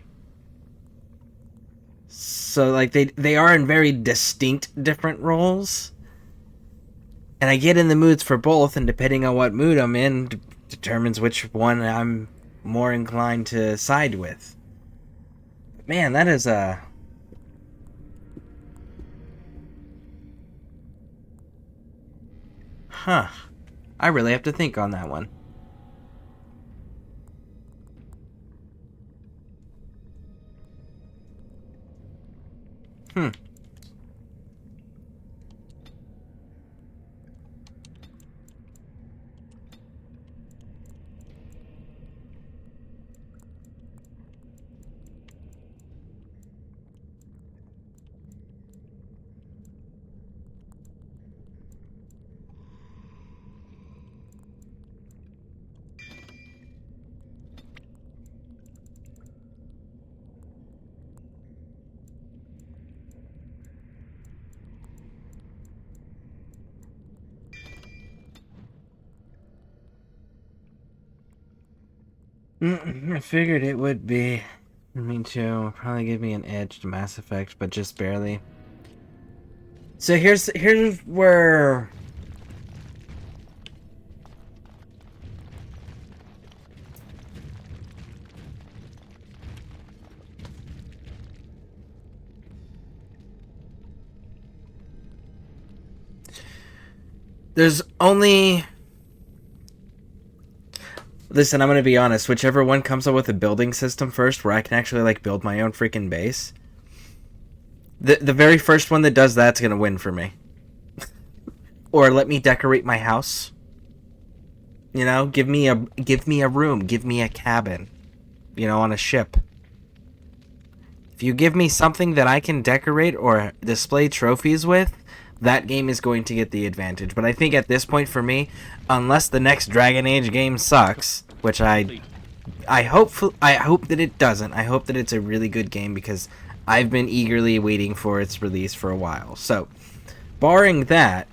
Speaker 1: So like they are in very distinct different roles. And I get in the moods for both, and depending on what mood I'm in determines which one I'm more inclined to side with. Man, that is a... Huh. I really have to think on that one. I figured it would be. Me too. Probably give me an edge to Mass Effect, but just barely. So here's where... There's only... Listen, I'm gonna be honest. Whichever one comes up with a building system first, where I can actually like build my own freaking base, The very first one that does that's gonna win for me. Or let me decorate my house. You know, give me a room, give me a cabin, you know, on a ship. If you give me something that I can decorate or display trophies with, that game is going to get the advantage. But I think at this point for me, unless the next Dragon Age game sucks, which I hope that it doesn't. I hope that it's a really good game because I've been eagerly waiting for its release for a while. So, barring that,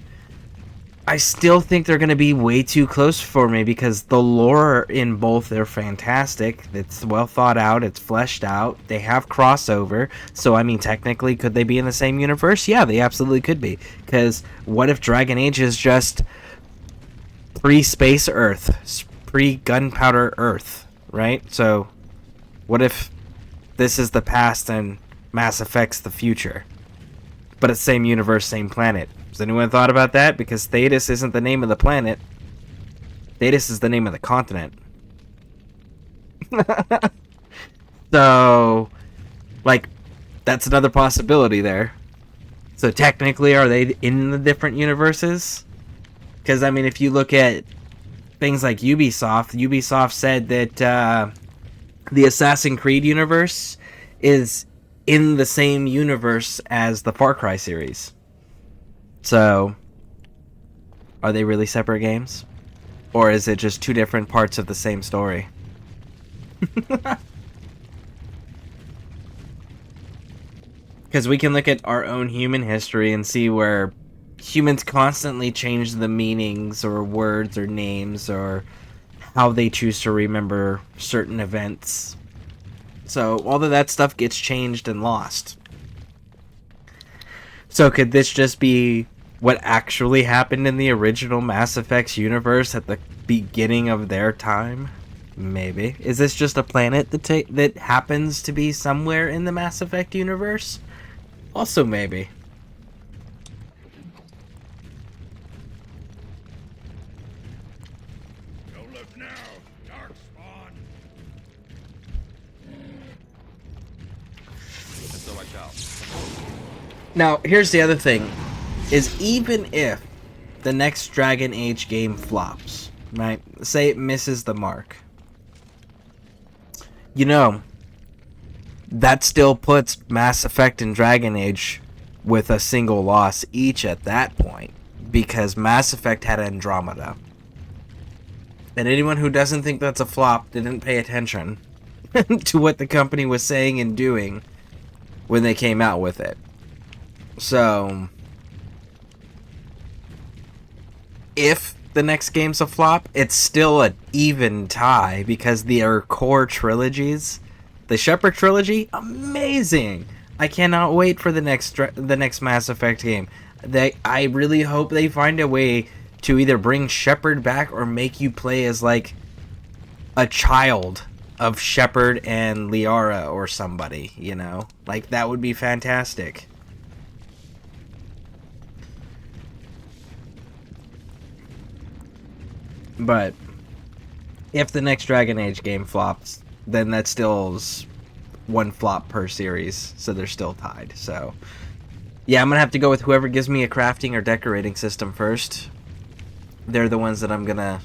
Speaker 1: I still think they're going to be way too close for me because the lore in both are fantastic. It's well thought out. It's fleshed out. They have crossover. So, I mean, technically, could they be in the same universe? Yeah, they absolutely could be. Because what if Dragon Age is just pre-space Earth, pre-gunpowder Earth, right? So, what if this is the past and Mass Effect's the future? But it's same universe, same planet. Has anyone thought about that? Because Thetis isn't the name of the planet. Thetis is the name of the continent. So, like, that's another possibility there. So technically, are they in the different universes? Because, I mean, if you look at things like Ubisoft said that the Assassin's Creed universe is in the same universe as the Far Cry series. So, are they really separate games? Or is it just two different parts of the same story? Because we can look at our own human history and see where humans constantly change the meanings or words or names or how they choose to remember certain events. So, all of that stuff gets changed and lost. So could this just be what actually happened in the original Mass Effect's universe at the beginning of their time? Maybe. Is this just a planet that happens to be somewhere in the Mass Effect universe? Also maybe.
Speaker 2: Don't look now, Darkspawn.
Speaker 4: And so I shall.
Speaker 1: Now, here's the other thing. Is even if the next Dragon Age game flops, right? Say it misses the mark. You know, that still puts Mass Effect and Dragon Age with a single loss each at that point. Because Mass Effect had Andromeda. And anyone who doesn't think that's a flop didn't pay attention to what the company was saying and doing when they came out with it. So, if the next game's a flop, it's still an even tie because their core trilogies, the Shepard trilogy, amazing. I cannot wait for the next Mass Effect game. I really hope they find a way to either bring Shepard back or make you play as like a child of Shepard and Liara or somebody, you know? Like, that would be fantastic. But if the next Dragon Age game flops, then that still is one flop per series, so they're still tied. So, yeah, I'm going to have to go with whoever gives me a crafting or decorating system first. They're the ones that I'm going to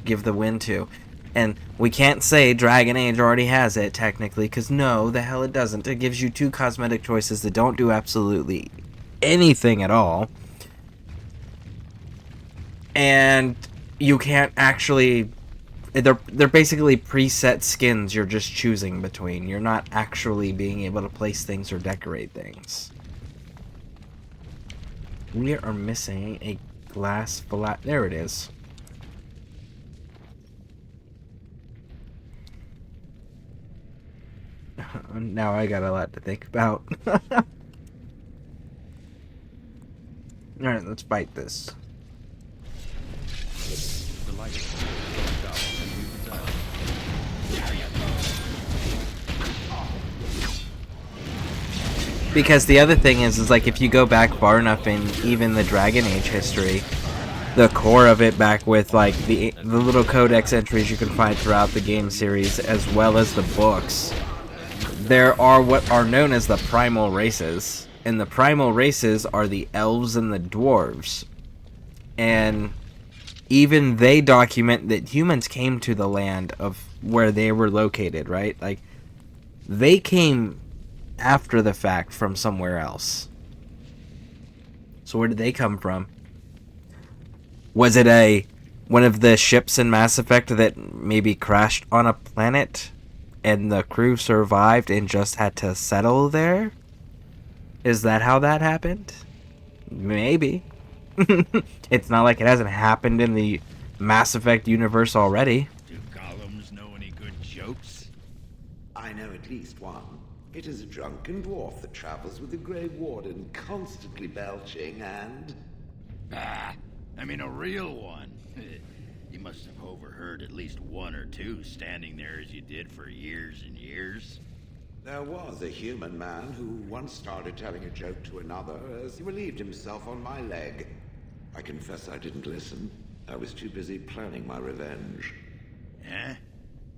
Speaker 1: give the win to. And we can't say Dragon Age already has it, technically, because no, the hell it doesn't. It gives you two cosmetic choices that don't do absolutely anything at all. And you can't actually... They're basically preset skins you're just choosing between. You're not actually being able to place things or decorate things. We are missing a glass flat... There it is. Now I got a lot to think about. Alright, let's fight this.
Speaker 4: Delighted. So I shall. And you desire.
Speaker 1: Because the other thing is like if you go back far enough in even the Dragon Age history, the core of it back with like the little codex entries you can find throughout the game series as well as the books, there are what are known as the primal races. And the primal races are the elves and the dwarves. And even they document that humans came to the land of where they were located, right? Like, they came after the fact from somewhere else. So where did they come from? Was it one of the ships in Mass Effect that maybe crashed on a planet and the crew survived and just had to settle there? Is that how that happened? Maybe. It's not like it hasn't happened in the Mass Effect universe already.
Speaker 3: Do golems know any good jokes?
Speaker 8: I know at least one. It is a drunken dwarf that travels with the Grey Warden, constantly belching and...
Speaker 3: Ah, I mean a real one. You must have overheard at least one or two standing there as you did for years and years.
Speaker 8: There was a human man who once started telling a joke to another as he relieved himself on my leg. I confess I didn't listen. I was too busy planning my revenge.
Speaker 3: Eh?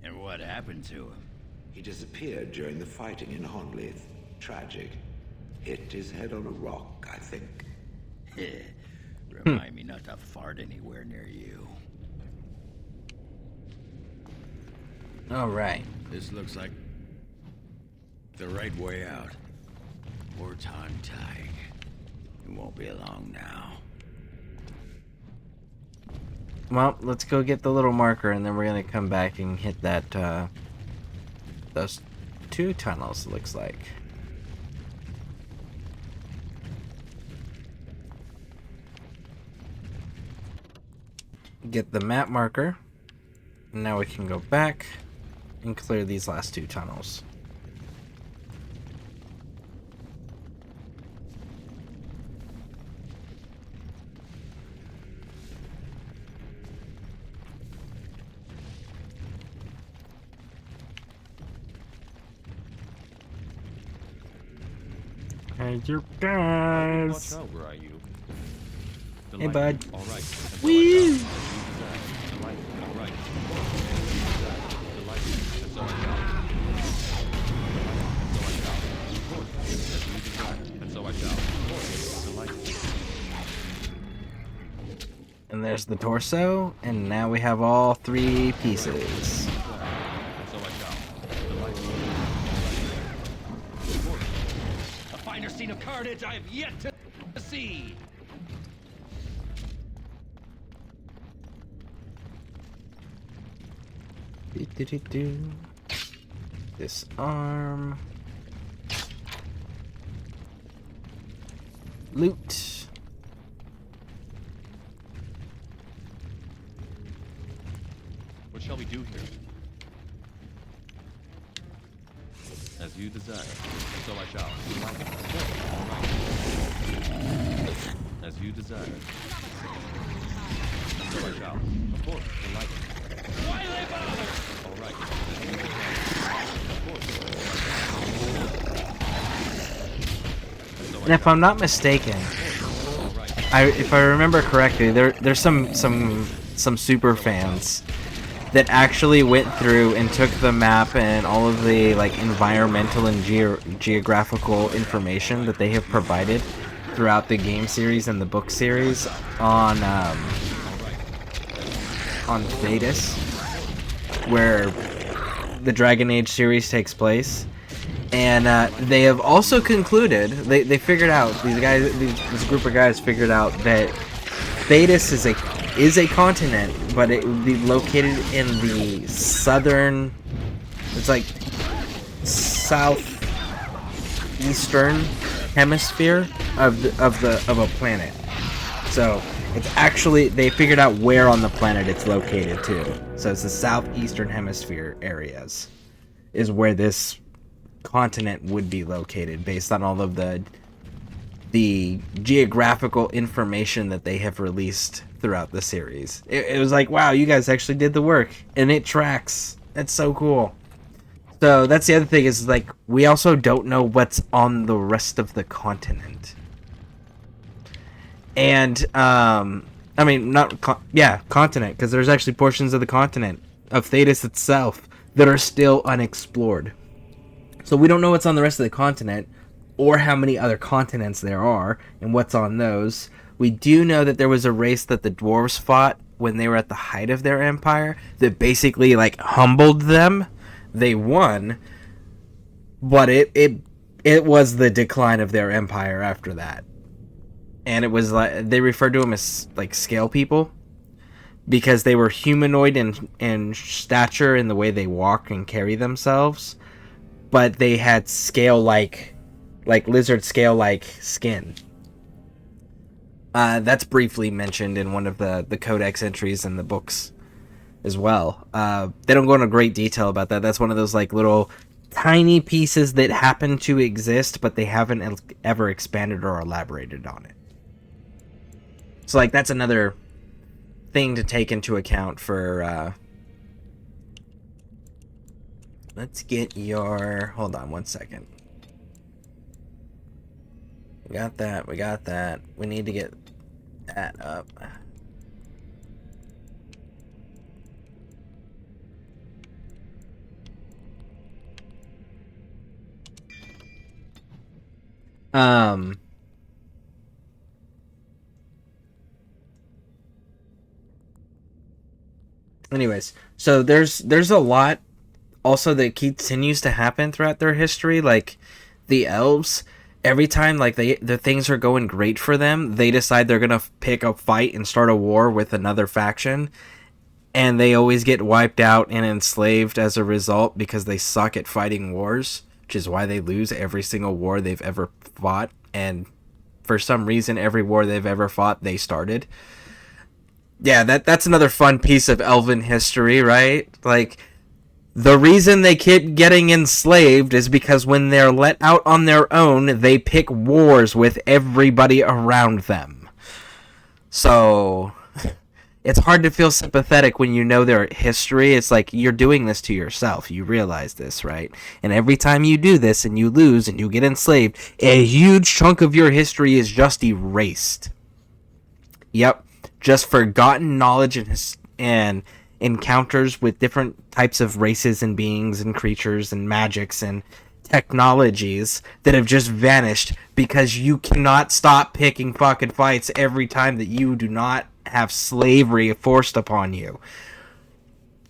Speaker 3: And what happened to him?
Speaker 8: He disappeared during the fighting in Honleith. Tragic. Hit his head on a rock, I think.
Speaker 3: Remind me not to fart anywhere near you.
Speaker 1: Alright.
Speaker 3: This looks like the right way out. More time tying. It won't be long now.
Speaker 1: Well, let's go get the little marker and then we're gonna come back and hit that, those 2 tunnels, it looks like. Get the map marker. Now we can go back and clear these last 2 tunnels. Hey, you guys.
Speaker 4: Watch out, where are you? The
Speaker 1: Hey,
Speaker 4: light.
Speaker 1: bud.
Speaker 4: All right.
Speaker 1: Woo!
Speaker 4: The light. All right. The light. And so I shall. Of course. As you desire. And so I shall. Of course. The light.
Speaker 1: And there's the torso, and now we have all 3 pieces.
Speaker 4: And so I shall. The light. Of course. A finer scene of carnage I have yet to see.
Speaker 1: Disarm. Loot.
Speaker 4: What shall we do here? As you desire, and so I shall. All right. As you desire. And so I shall. Of course, delighted. Why they bother? All right. As you desire. Of course. And so I
Speaker 1: And if
Speaker 4: shall.
Speaker 1: I'm not mistaken,
Speaker 4: All right.
Speaker 1: if I remember correctly, there's some super fans that actually went through and took the map and all of the like environmental and geographical information that they have provided throughout the game series and the book series on Thetis, where the Dragon Age series takes place. And they have also concluded, they figured out, this group of guys figured out that Thetis is a continent, but it would be located in the southern, it's like southeastern hemisphere of a planet. So it's actually, they figured out where on the planet it's located too. So it's the southeastern hemisphere areas is where this continent would be located based on all of the geographical information that they have released throughout the series. It was like, wow, you guys actually did the work, and it tracks. That's so cool. So that's the other thing is, like, we also don't know what's on the rest of the continent. And I mean, continent, because there's actually portions of the continent of Thetis itself that are still unexplored. So we don't know what's on the rest of the continent. or how many other continents there are and what's on those. We do know that there was a race that the dwarves fought when they were at the height of their empire that basically like humbled them. They won, but it was the decline of their empire after that. And it was like they referred to them as like scale people because they were humanoid in stature in the way they walk and carry themselves, but they had scale like lizard scale like skin. That's briefly mentioned in one of the codex entries in the books as well. They don't go into great detail about that. That's one of those like little tiny pieces that happen to exist, but they haven't ever expanded or elaborated on it. So like that's another thing to take into account for let's get your, hold on one second. We got that. We need to get that up. Anyways, so there's a lot also that continues to happen throughout their history. Like the elves, every time like the things are going great for them, they decide they're gonna pick a fight and start a war with another faction, and they always get wiped out and enslaved as a result because they suck at fighting wars, which is why they lose every single war they've ever fought. And for some reason, every war they've ever fought, they started. Yeah, that's another fun piece of elven history, right? Like, the reason they keep getting enslaved is because when they're let out on their own, they pick wars with everybody around them. So, it's hard to feel sympathetic when you know their history. It's like, you're doing this to yourself. You realize this, right? And every time you do this and you lose and you get enslaved, a huge chunk of your history is just erased. Yep. Just forgotten knowledge and encounters with different types of races and beings and creatures and magics and technologies that have just vanished because you cannot stop picking fucking fights every time that you do not have slavery forced upon you.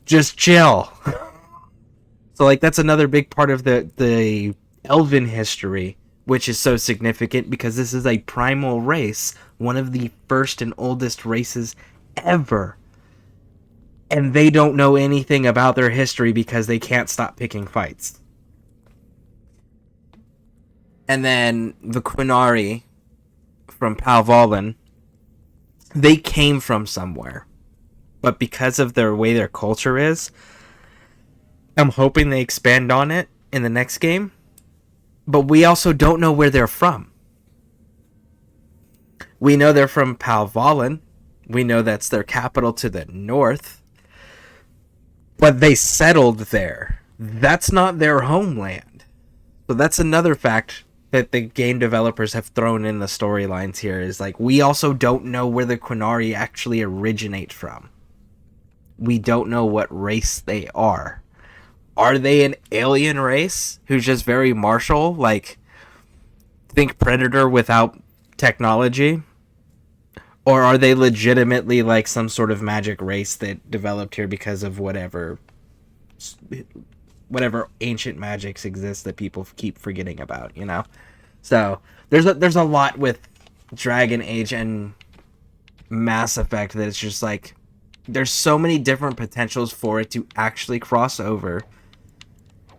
Speaker 1: Just chill. So like that's another big part of the elven history, which is so significant because this is a primal race, one of the first and oldest races ever. And they don't know anything about their history because they can't stop picking fights. And then the Quinari from Palvalin, they came from somewhere. But because of their way their culture is, I'm hoping they expand on it in the next game. But we also don't know where they're from. We know they're from Palvalin. We know that's their capital to the north. But they settled there. That's not their homeland. So that's another fact that the game developers have thrown in the storylines here, is like, we also don't know where the Quinari actually originate from. We don't know what race they are. Are they an alien race who's just very martial? Like, think Predator without technology? Or are they legitimately like some sort of magic race that developed here because of whatever ancient magics exist that people keep forgetting about, you know? So there's a lot with Dragon Age and Mass Effect that it's just like, there's so many different potentials for it to actually cross over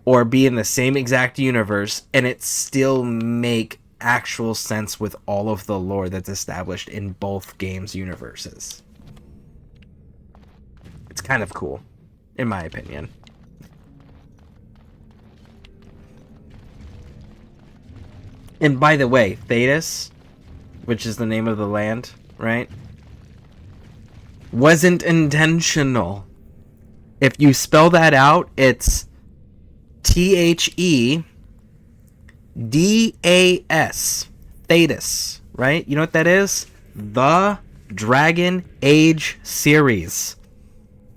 Speaker 1: or be in the same exact universe and it still make actual sense with all of the lore that's established in both games' universes. It's kind of cool, in my opinion. And by the way, Thetis, which is the name of the land, right, wasn't intentional. If you spell that out, it's THEDAS. Thetis, right? You know what that is? The Dragon Age series.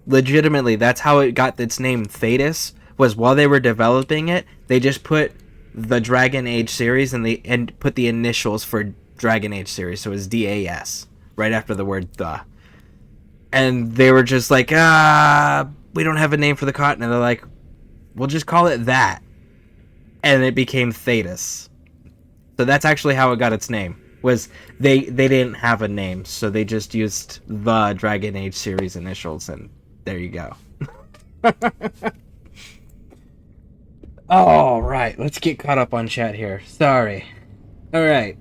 Speaker 1: Legitimately, that's how it got its name, Thetis, was while they were developing it, they just put the Dragon Age series and put the initials for Dragon Age series, so it was DAS right after the word the. And they were just like, we don't have a name for the continent. They're like, we'll just call it that. And it became Thetis. So that's actually how it got its name. Was they didn't have a name, so they just used the Dragon Age series initials, and there you go. All right, let's get caught up on chat here. Sorry. All right.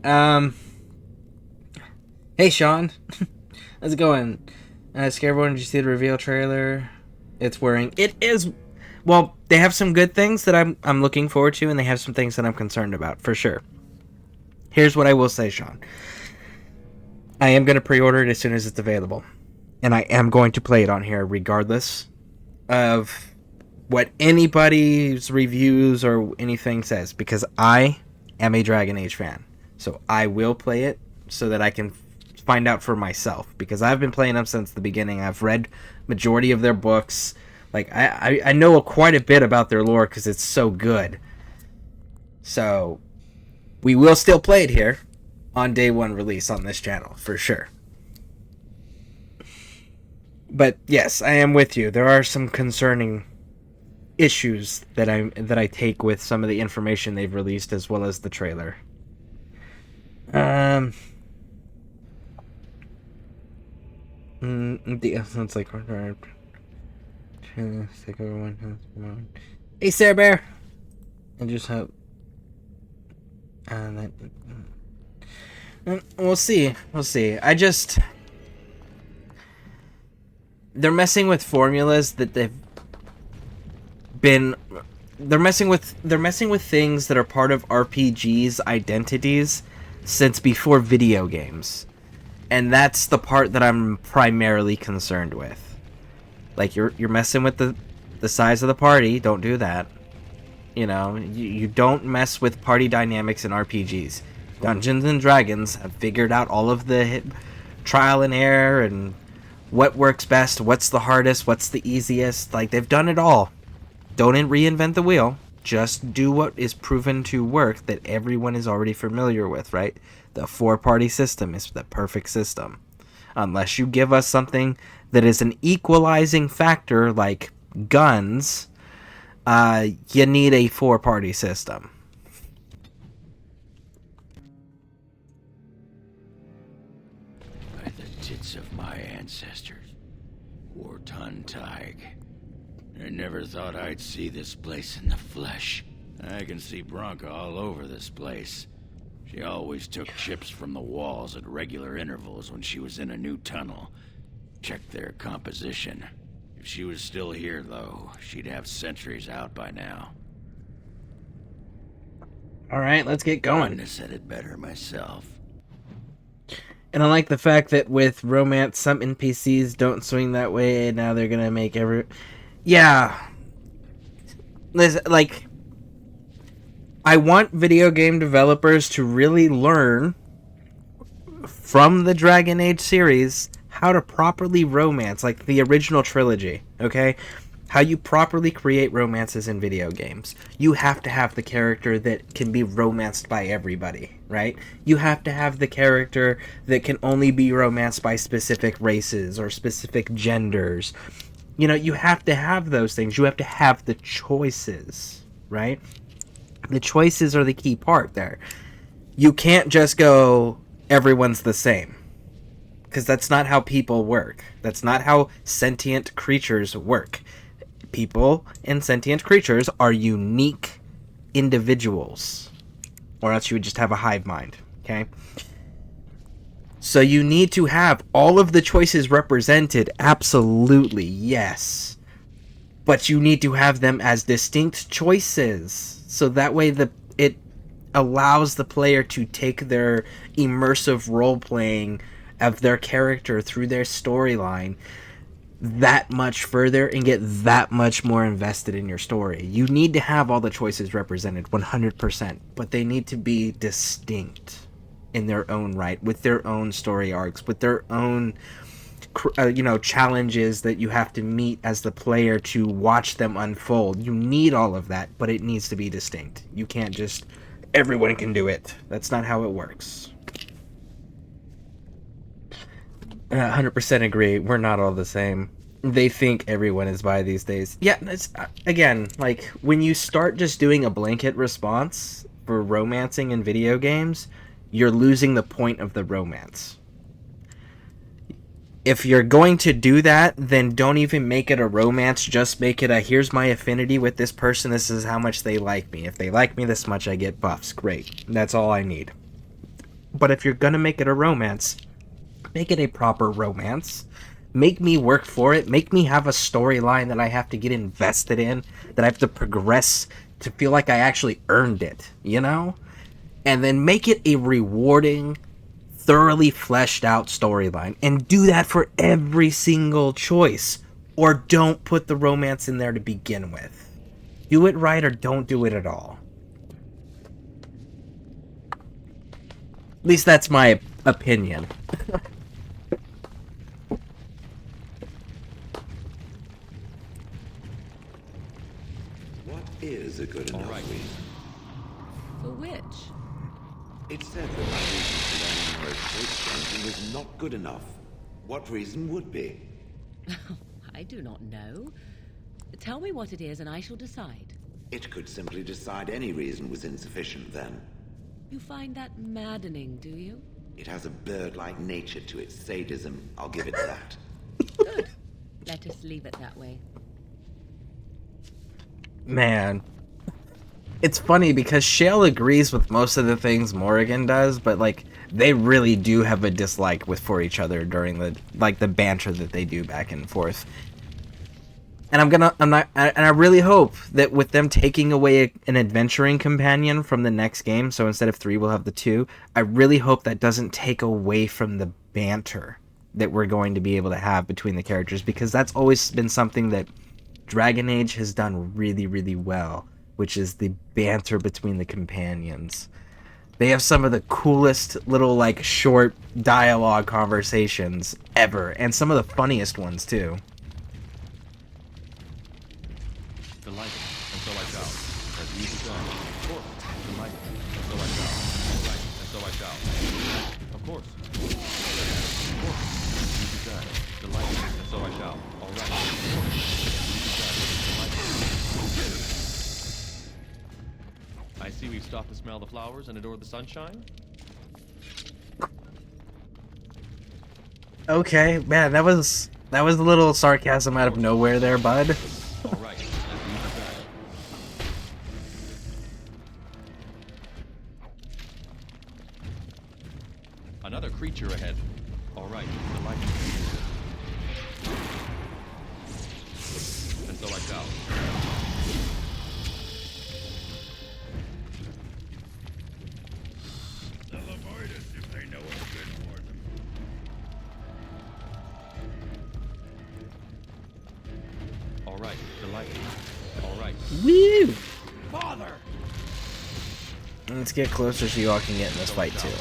Speaker 1: Hey Sean, how's it going? Scareborne, did you see the reveal trailer? It's worrying. It is. Well, they have some good things that I'm looking forward to, and they have some things that I'm concerned about for sure. Here's what I will say, Sean. I am going to pre-order it as soon as it's available, and I am going to play it on here regardless of what anybody's reviews or anything says, because I am a Dragon Age fan. So I will play it so that I can find out for myself, because I've been playing them since the beginning. I've read majority of their books. Like, I know quite a bit about their lore because it's so good. So we will still play it here on day one release on this channel, for sure. But yes, I am with you. There are some concerning issues that I take with some of the information they've released, as well as the trailer. The essence, like, hey, Sarah Bear, and just hope. We'll see. They're messing with formulas that they're messing with things that are part of RPGs' identities since before video games. And that's the part that I'm primarily concerned with. Like, you're messing with the size of the party. Don't do that. You know, you don't mess with party dynamics in RPGs. Dungeons and Dragons have figured out all of the trial and error and what works best, what's the hardest, what's the easiest. Like, they've done it all. Don't reinvent the wheel. Just do what is proven to work that everyone is already familiar with, right? The 4-party system is the perfect system. Unless you give us something that is an equalizing factor like guns, you need a 4-party system.
Speaker 3: By the tits of my ancestors, Warton Tig. I never thought I'd see this place in the flesh. I can see Bronca all over this place. She always took chips from the walls at regular intervals when she was in a new tunnel. Checked their composition. If she was still here, though, she'd have sentries out by now.
Speaker 1: Alright, let's get going.
Speaker 3: Couldn't have said it better myself.
Speaker 1: And I like the fact that with romance, some NPCs don't swing that way, and now they're gonna make Yeah. Like, I want video game developers to really learn from the Dragon Age series how to properly romance, like the original trilogy, okay? How you properly create romances in video games. You have to have the character that can be romanced by everybody, right? You have to have the character that can only be romanced by specific races or specific genders. You know, you have to have those things. You have to have the choices, right? The choices are the key part there. You can't just go, everyone's the same. Because that's not how people work. That's not how sentient creatures work. People and sentient creatures are unique individuals. Or else you would just have a hive mind, okay? So you need to have all of the choices represented, absolutely, yes. But you need to have them as distinct choices. So that way it allows the player to take their immersive role-playing of their character through their storyline that much further and get that much more invested in your story. You need to have all the choices represented 100%, but they need to be distinct in their own right, with their own story arcs, with their own challenges that you have to meet as the player to watch them unfold. You need all of that, but it needs to be distinct. You can't just everyone can do it. That's not how it works. 100% agree. We're not all the same. They think everyone is bi these days. Yeah, it's, again, like, when you start just doing a blanket response for romancing in video games, you're losing the point of the romance. If you're going to do that, then don't even make it a romance, just make it a, here's my affinity with this person, this is how much they like me. If they like me this much, I get buffs. Great. That's all I need. But if you're gonna make it a romance, make it a proper romance. Make me work for it. Make me have a storyline that I have to get invested in, that I have to progress to feel like I actually earned it, you know? And then make it a rewarding, thoroughly fleshed out storyline. And do that for every single choice. Or don't put the romance in there to begin with. Do it right or don't do it at all. At least that's my opinion.
Speaker 8: What is a good enough reason?
Speaker 6: For which?
Speaker 8: It said that my reason for learning Earth was not good enough. What reason would be?
Speaker 6: I do not know. Tell me what it is and I shall decide.
Speaker 8: It could simply decide any reason was insufficient then.
Speaker 6: You find that maddening, do you?
Speaker 8: It has a bird-like nature to its sadism, I'll give it that.
Speaker 6: Good. Let us leave it that way.
Speaker 1: Man. It's funny because Shale agrees with most of the things Morrigan does, but like they really do have a dislike for each other during the banter that they do back and forth. And I really hope that with them taking away an adventuring companion from the next game, so instead of 3 we'll have the 2, I really hope that doesn't take away from the banter that we're going to be able to have between the characters, because that's always been something that Dragon Age has done really, really well, which is the banter between the companions. They have some of the coolest little, like, short dialogue conversations ever, and some of the funniest ones, too.
Speaker 4: Delighted, and so I shall. As you desire. Of course. Delighted, and so I shall. All right, and so I shall. Of course. Of course. As you desire. Delighted, and so I shall. All right. Of course. As you desire. Delighted. I see we've stopped to smell the flowers and adore the sunshine.
Speaker 1: Okay, man, that was a little sarcasm out of nowhere there, bud.
Speaker 4: All right. As you desire. Another creature ahead. All right. Delighted. And so I shall.
Speaker 2: They'll avoid us if they know what's good for them.
Speaker 4: All right. Delighted. All right.
Speaker 1: Woo!
Speaker 2: Father!
Speaker 1: Let's get closer so you all can get in this fight, too.
Speaker 4: As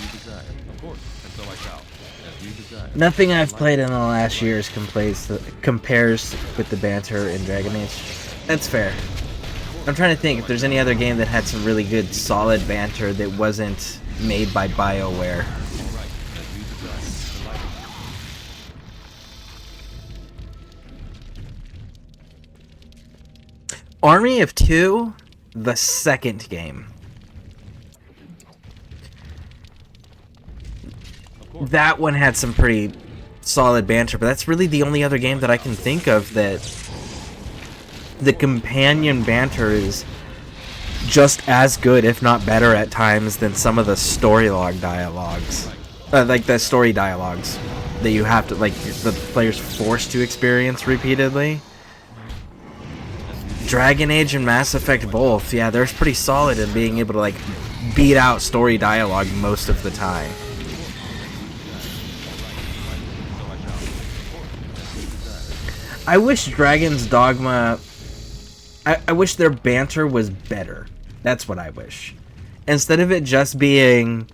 Speaker 4: you desire. Of course. And so I shall. As you desire.
Speaker 1: Nothing I've played in the last years compares with the banter in Dragon Age. That's fair. I'm trying to think if there's any other game that had some really good, solid banter that wasn't made by BioWare.
Speaker 4: All right. As you desire. Delighted.
Speaker 1: Army of Two, the second game. That one had some pretty solid banter, but that's really the only other game that I can think of that the companion banter is just as good, if not better at times, than some of the story dialogues. Like the story dialogues that you have to, like, the player's forced to experience repeatedly. Dragon Age and Mass Effect both, yeah, they're pretty solid in being able to, like, beat out story dialogue most of the time. I wish Dragon's Dogma... I wish their banter was better. That's what I wish. Instead of it just being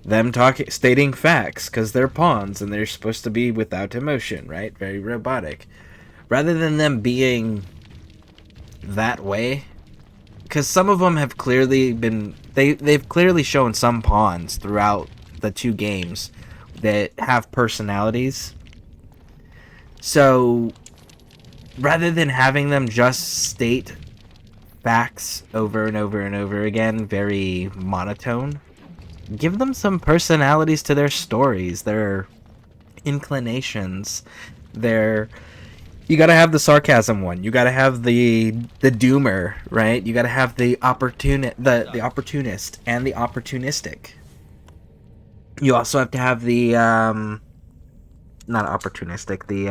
Speaker 1: them stating facts because they're pawns and they're supposed to be without emotion, right? Very robotic. Rather than them being that way, because some of them have clearly been they've clearly shown some pawns throughout the 2 games that have personalities. So rather than having them just state facts over and over and over again, very monotone, give them some personalities to their stories, their inclinations, their... You gotta have the sarcasm one. You gotta have the doomer, right? You gotta have the opportunist and the opportunistic. You also have to have the not opportunistic, the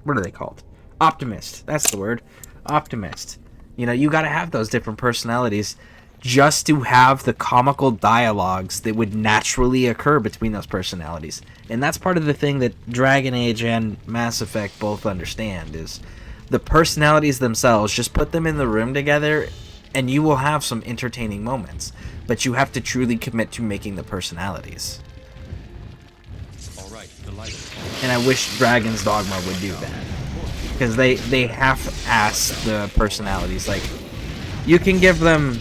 Speaker 1: what are they called? Optimist. That's the word. Optimist. You know, you gotta have those different personalities just to have the comical dialogues that would naturally occur between those personalities. And that's part of the thing that Dragon Age and Mass Effect both understand, is the personalities themselves, just put them in the room together and you will have some entertaining moments. But you have to truly commit to making the personalities.
Speaker 4: All right, delighted.
Speaker 1: And I wish Dragon's Dogma would do that. Because they half-ass the personalities. Like, you can give them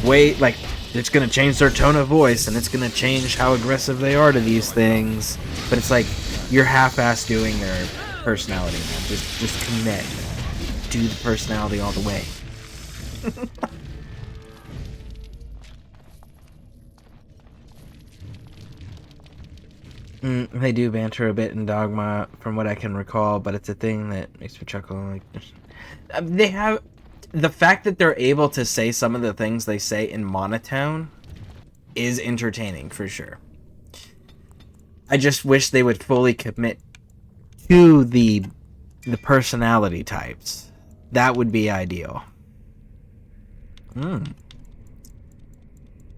Speaker 1: like, it's going to change their tone of voice, and it's going to change how aggressive they are to these things. But it's like, you're half-ass doing their personality, man. Just commit. Do the personality all the way. They do banter a bit in Dogma, from what I can recall, but it's a thing that makes me chuckle. Like, they have... The fact that they're able to say some of the things they say in monotone is entertaining, for sure. I just wish they would fully commit to the personality types. That would be ideal.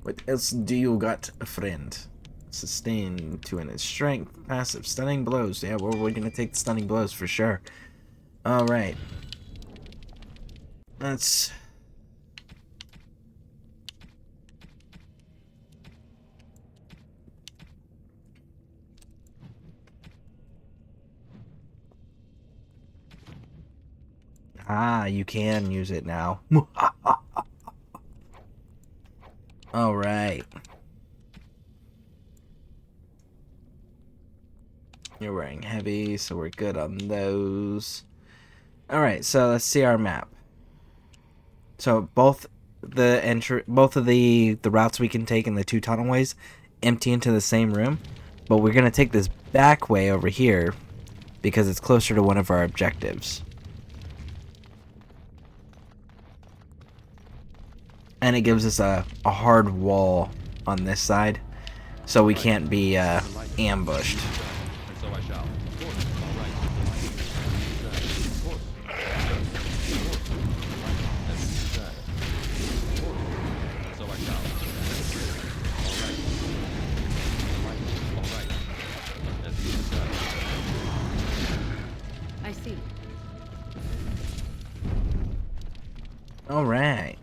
Speaker 1: What else do you got, a friend? Sustain to in its strength. Passive. Stunning blows. Yeah, well, we're going to take the stunning blows for sure. Alright. Let's... Ah, you can use it now. Alright. You're wearing heavy, so we're good on those. Alright, so let's see our map. So both of the routes we can take in the 2 tunnelways empty into the same room, but we're gonna take this back way over here because it's closer to one of our objectives. And it gives us a hard wall on this side, so we can't be ambushed.
Speaker 4: And so I shall. Of course. All right. Of course. As you desire. Of course. And so I shall. All right. As you desire.
Speaker 6: I see.
Speaker 1: All right.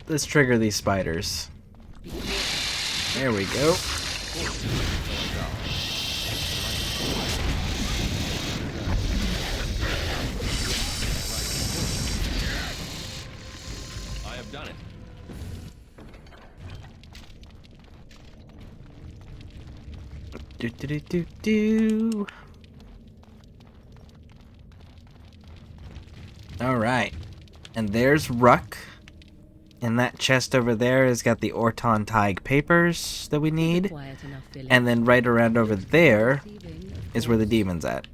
Speaker 1: Let's trigger these spiders. There we go.
Speaker 4: I have done it.
Speaker 1: Do do do do do. All right, and there's Ruck. And that chest over there has got the Orton Tig papers that we need. And then right around over there is where the demon's at.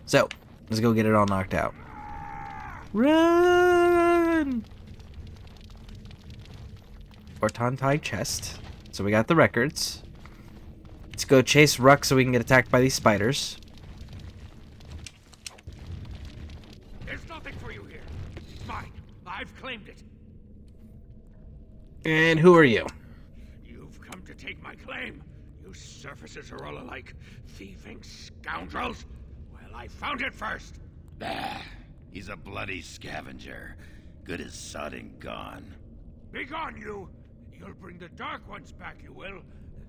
Speaker 1: So, let's go get it all knocked out. Run! Orton Tig chest. So we got the records. Let's go chase Ruck so we can get attacked by these spiders.
Speaker 2: There's nothing for you here. It's mine. I've claimed it.
Speaker 1: And who are you?
Speaker 2: You've come to take my claim, you surfaces are all alike. Thieving scoundrels. Well, I found it first.
Speaker 3: Bah, he's a bloody scavenger. Good as sod and gone.
Speaker 2: Begone, you! You'll bring the Dark Ones back, you will.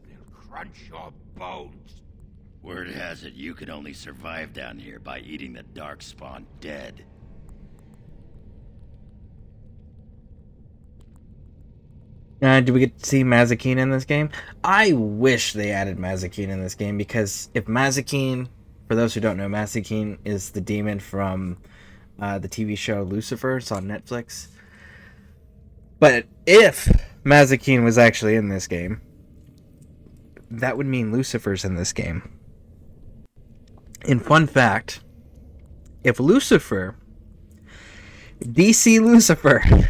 Speaker 2: They'll crunch your bones.
Speaker 3: Word has it you can only survive down here by eating the Darkspawn dead.
Speaker 1: Do we get to see Mazikeen in this game? I wish they added Mazikeen in this game, because if Mazikeen, for those who don't know, Mazikeen is the demon from the TV show Lucifer. It's on Netflix. But if Mazikeen was actually in this game, that would mean Lucifer's in this game. And fun fact, if Lucifer, DC Lucifer,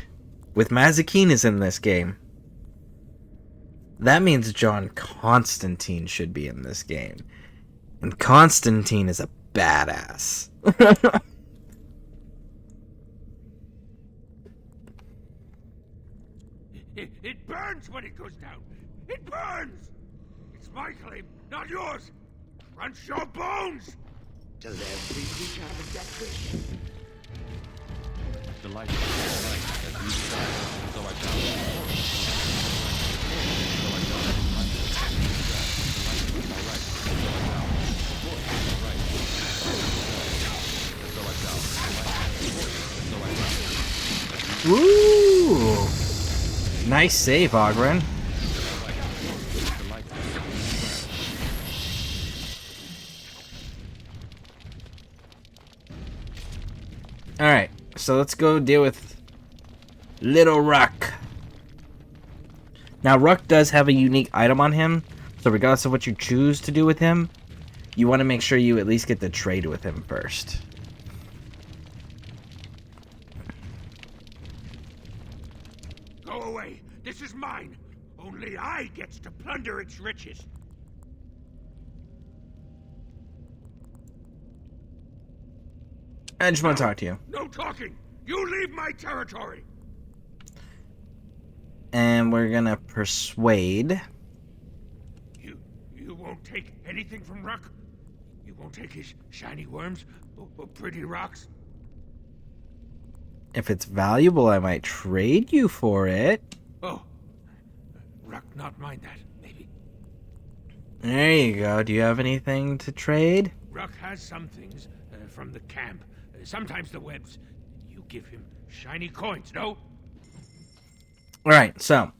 Speaker 1: with Mazikeen is in this game, that means John Constantine should be in this game. And Constantine is a badass.
Speaker 2: It burns when it goes down. It burns! It's my claim, not yours. Crunch your bones!
Speaker 8: Does every creature have a death wish?
Speaker 4: Delighted. All right, as you desire, and so I shall. So I shall. Delighted. All right, and so I shall. Of course, all right. And so I shall. Of course, and so I shall.
Speaker 1: Ooh! Nice save, Ogren. Alright, so let's go deal with Little Ruck. Now, Ruck does have a unique item on him, so regardless of what you choose to do with him, you want to make sure you at least get the trade with him first.
Speaker 2: Go away. This is mine. Only I gets to plunder its riches.
Speaker 1: I just want to talk to you.
Speaker 2: No talking. You leave my territory.
Speaker 1: And we're gonna persuade.
Speaker 2: You won't take anything from Ruck? You won't take his shiny worms or pretty rocks?
Speaker 1: If it's valuable, I might trade you for it.
Speaker 2: Oh, Ruck not mind that, maybe.
Speaker 1: There you go. Do you have anything to trade?
Speaker 2: Ruck has some things from the camp. Sometimes the webs. You give him shiny coins, no?
Speaker 1: Alright, so.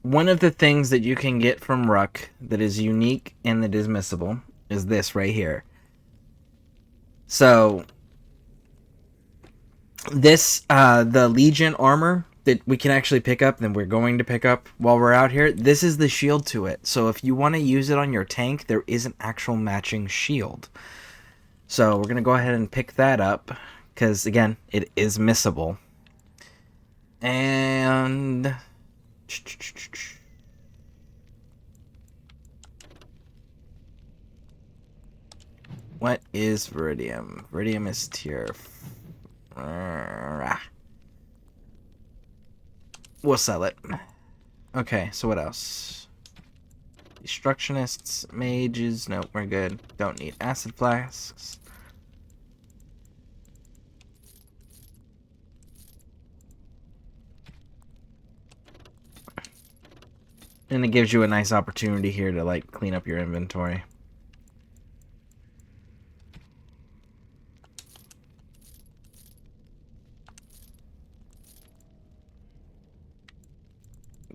Speaker 1: One of the things that you can get from Ruck that is unique and that is missable is this right here. So, this, the Legion armor that we can actually pick up, and we're going to pick up while we're out here, this is the shield to it. So if you want to use it on your tank, there is an actual matching shield. So we're going to go ahead and pick that up, because, again, it is missable. And... what is Viridium? Viridium is tier... we'll sell it. Okay, so what else? Destructionists, mages, nope, we're good. Don't need acid flasks. And it gives you a nice opportunity here to, like, clean up your inventory.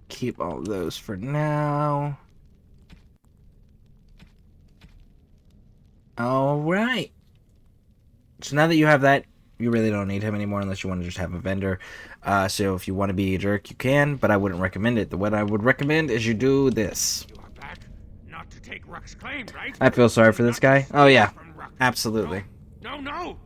Speaker 1: Keep all of those for now. Alright. So now that you have that, you really don't need him anymore unless you want to just have a vendor. So if you want to be a jerk, you can, but I wouldn't recommend it. What I would recommend is you do this.
Speaker 2: You are back, not to take Ruck's claim, right?
Speaker 1: I feel sorry for this guy. Oh yeah, absolutely.
Speaker 2: No.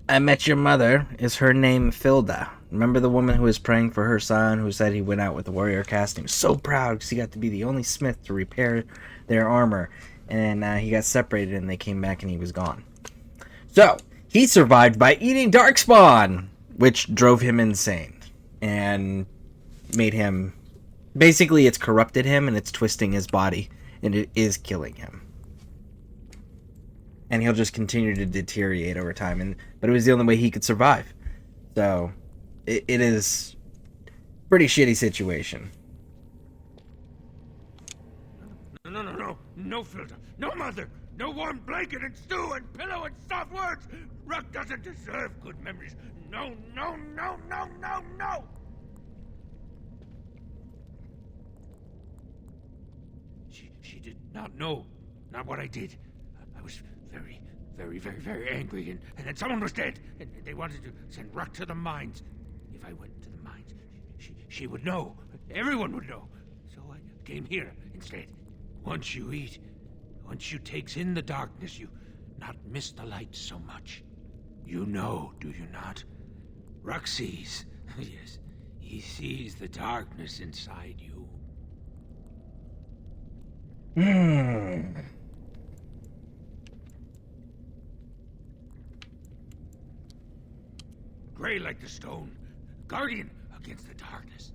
Speaker 1: I met your mother. Is her name Filda? Remember the woman who was praying for her son, who said he went out with the warrior cast? He was so proud because he got to be the only smith to repair their armor. And he got separated and they came back and he was gone. So, he survived by eating Darkspawn, which drove him insane. And made him... Basically, it's corrupted him, and it's twisting his body, and it is killing him. And he'll just continue to deteriorate over time. But it was the only way he could survive. So, it is a pretty shitty situation.
Speaker 2: No filter, no mother, no warm blanket and stew and pillow and soft words. Ruck doesn't deserve good memories. No. She did not know, not what I did. I was very angry, and then someone was dead, and they wanted to send Ruck to the mines. If I went to the mines, she would know. Everyone would know. So I came here instead. Once you eat, once you takes in the darkness, you not miss the light so much. You know, do you not? Ruck sees. Yes, he sees the darkness inside you. Gray like the stone, guardian against the darkness.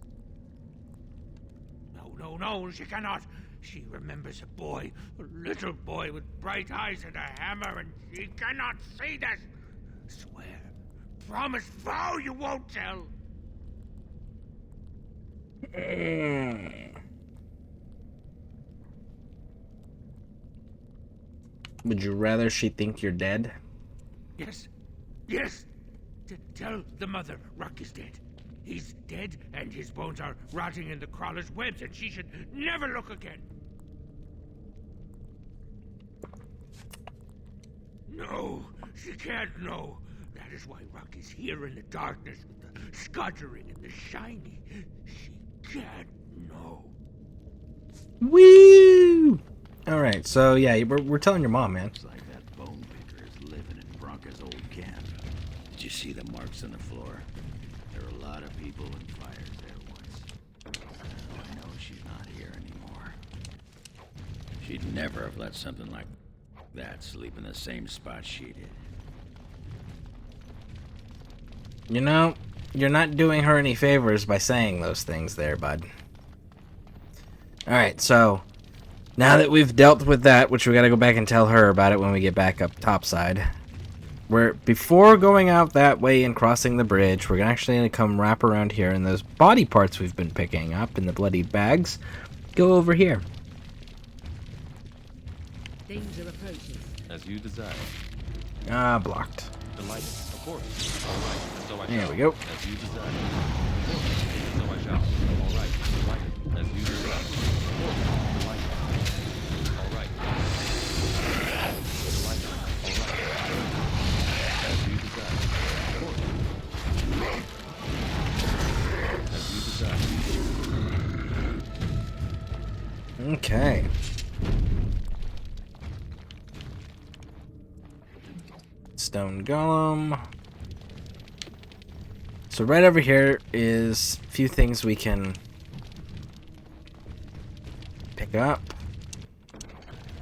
Speaker 2: No, she cannot. She remembers a boy, a little boy with bright eyes and a hammer, and she cannot say that. Swear, promise, vow you won't tell.
Speaker 1: Would you rather she think you're dead?
Speaker 2: Yes. Tell the mother Ruck is dead. He's dead, and his bones are rotting in the crawler's webs, and she should never look again. No, she can't know. That is why Ruck is here in the darkness with the scuttering and the shiny. She can't know.
Speaker 1: Woo! Alright, so yeah, we're telling your mom, man.
Speaker 3: Looks like that bone picker is living in Bronca's old camp. Did you see the marks on the floor? There are a lot of people and fires there once. I know she's not here anymore. She'd never have let something like that sleep in the same spot she did.
Speaker 1: You know, you're not doing her any favors by saying those things there, bud. Alright, so now that we've dealt with that, which we gotta go back and tell her about it when we get back up topside, before going out that way and crossing the bridge, we're actually gonna come wrap around here, and those body parts we've been picking up in the bloody bags go over here.
Speaker 6: Danger approaches.
Speaker 4: As you desire.
Speaker 1: Blocked.
Speaker 4: Delighted. Of course. All right. And so I
Speaker 1: There
Speaker 4: shall.
Speaker 1: we go.
Speaker 4: As you desire. Of course. And so I shall. All right. Delighted. As you desire. Of course. Delighted. All right. Delighted. All right. As you desire. Of course. As you desire.
Speaker 1: Okay. Stone golem. So right over here is a few things we can pick up.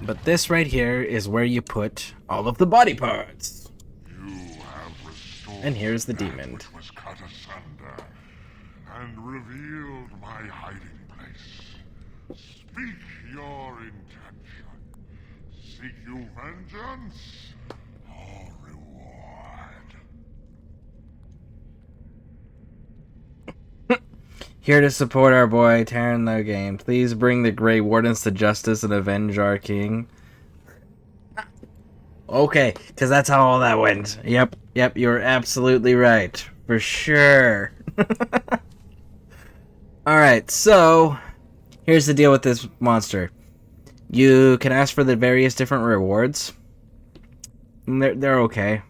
Speaker 1: But this right here is where you put all of the body parts.
Speaker 2: You have restored
Speaker 1: And here's the
Speaker 2: that
Speaker 1: demon.
Speaker 2: which was cut asunder, and revealed my hiding place. Speak your intention. Seek you vengeance or reward?
Speaker 1: Here to support our boy, Terran No Game. Please bring the Grey Wardens to justice and avenge our king. Okay, because that's how all that went. Yep, you're absolutely right. For sure. Alright, so here's the deal with this monster. You can ask for the various different rewards. And they're okay.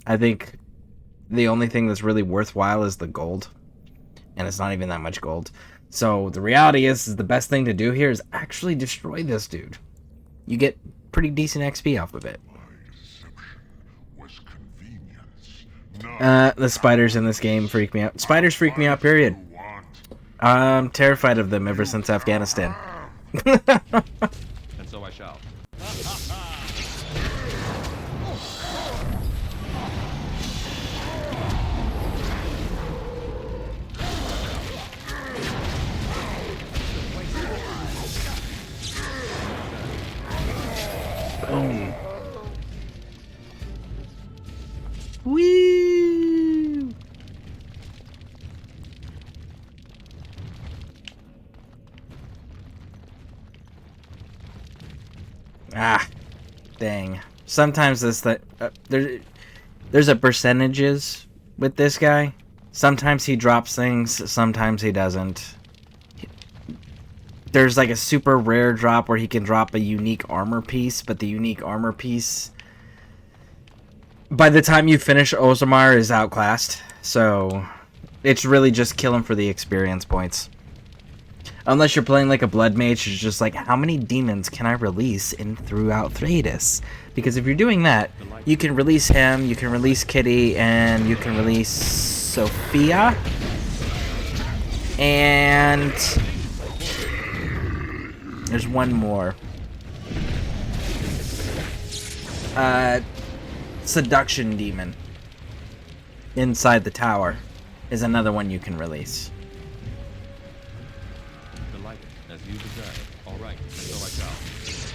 Speaker 1: I think the only thing that's really worthwhile is the gold. And it's not even that much gold. So the reality is the best thing to do here is actually destroy this dude. You get pretty decent XP off of it.
Speaker 2: My deception was convenience.
Speaker 1: The spiders in this game freak me out. Spiders freak me out, period. I'm terrified of them ever since Afghanistan.
Speaker 4: And so I shall.
Speaker 1: Ah, dang. Sometimes there's a percentages with this guy. Sometimes he drops things, sometimes he doesn't. There's like a super rare drop where he can drop a unique armor piece, but the unique armor piece, by the time you finish Ozamar, is outclassed. So it's really just kill him for the experience points. Unless you're playing like a blood mage, it's just like, how many demons can I release in throughout Thratis? Because if you're doing that, you can release him, you can release Kitty, and you can release Sophia. And there's one more. Seduction Demon. Inside the tower is another one you can release.
Speaker 4: Delighted, as you desire. All right, and so I shall. Of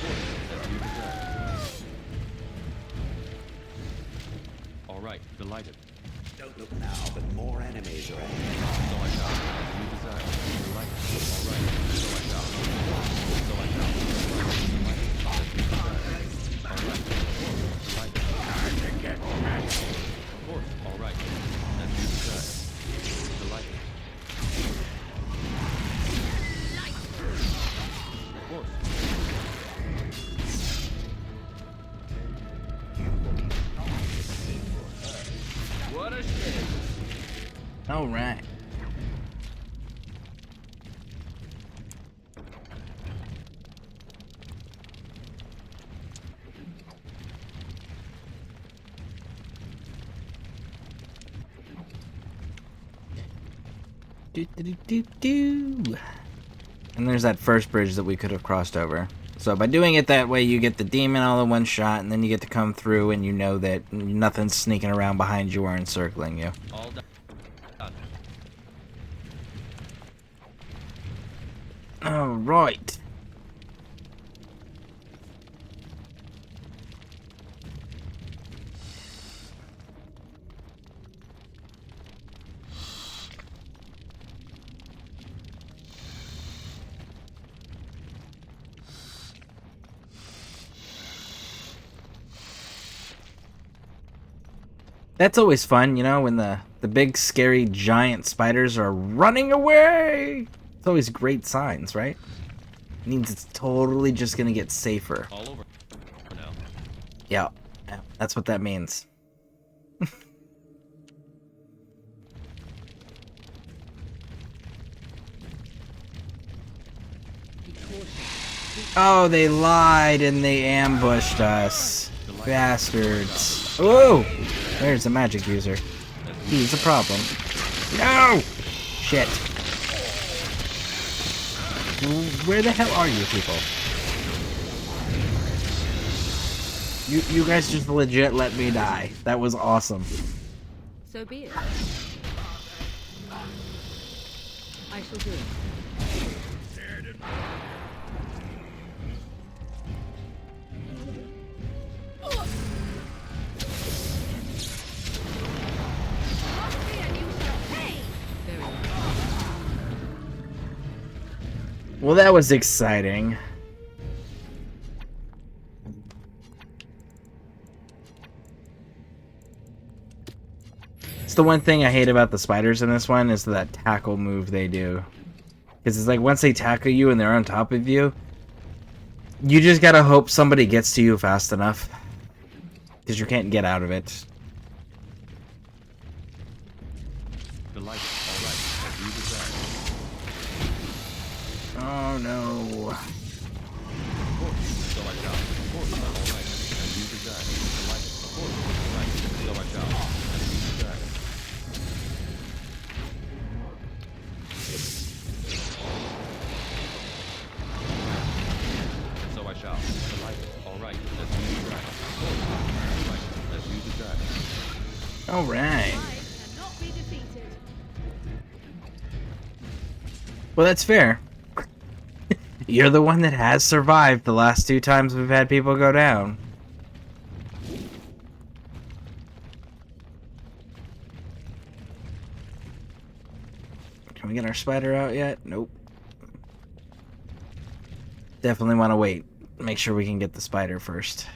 Speaker 4: course, as you desire. All right, delighted.
Speaker 8: Don't look now, but more enemies are ahead.
Speaker 4: So I shall, as you desire. Delighted. All right, and so I shall. So I shall. Delighted, as you desire. All right, of course, delighted. Of course, all right, as you desire. Delighted. Of course. What a shame.
Speaker 1: All right. Do. And there's that first bridge that we could have crossed over. So by doing it that way, you get the demon all in one shot, and then you get to come through, and you know that nothing's sneaking around behind you or encircling you.
Speaker 4: All done.
Speaker 1: All right. That's always fun, you know, when the big scary giant spiders are running away. It's always great signs, right? It means it's totally just gonna get safer.
Speaker 4: All over for now.
Speaker 1: Yeah, that's what that means. Oh, they lied and they ambushed us. Bastards. Oh! There's the magic user. He's a problem. No! Shit. Where the hell are you people? You guys just legit let me die. That was awesome.
Speaker 6: So be it. I shall do it.
Speaker 1: Well, that was exciting. It's the one thing I hate about the spiders in this one is that tackle move they do. Because it's like once they tackle you and they're on top of you, you just gotta hope somebody gets to you fast enough. Because you can't get out of it.
Speaker 4: Delighted. All right, as you desire.
Speaker 1: Oh no.
Speaker 4: Of course, so I shall. Of course, all right, as you desire. Delighted. Of course, right, so I shall. As you desire. So I shall. Delighted. All right, as you desire. Of course, right, as you desire.
Speaker 1: All right.
Speaker 5: I cannot be defeated.
Speaker 1: Well, that's fair. You're the one that has survived the last 2 times we've had people go down. Can we get our spider out yet? Nope. Definitely want to wait. make sure we can get the spider first.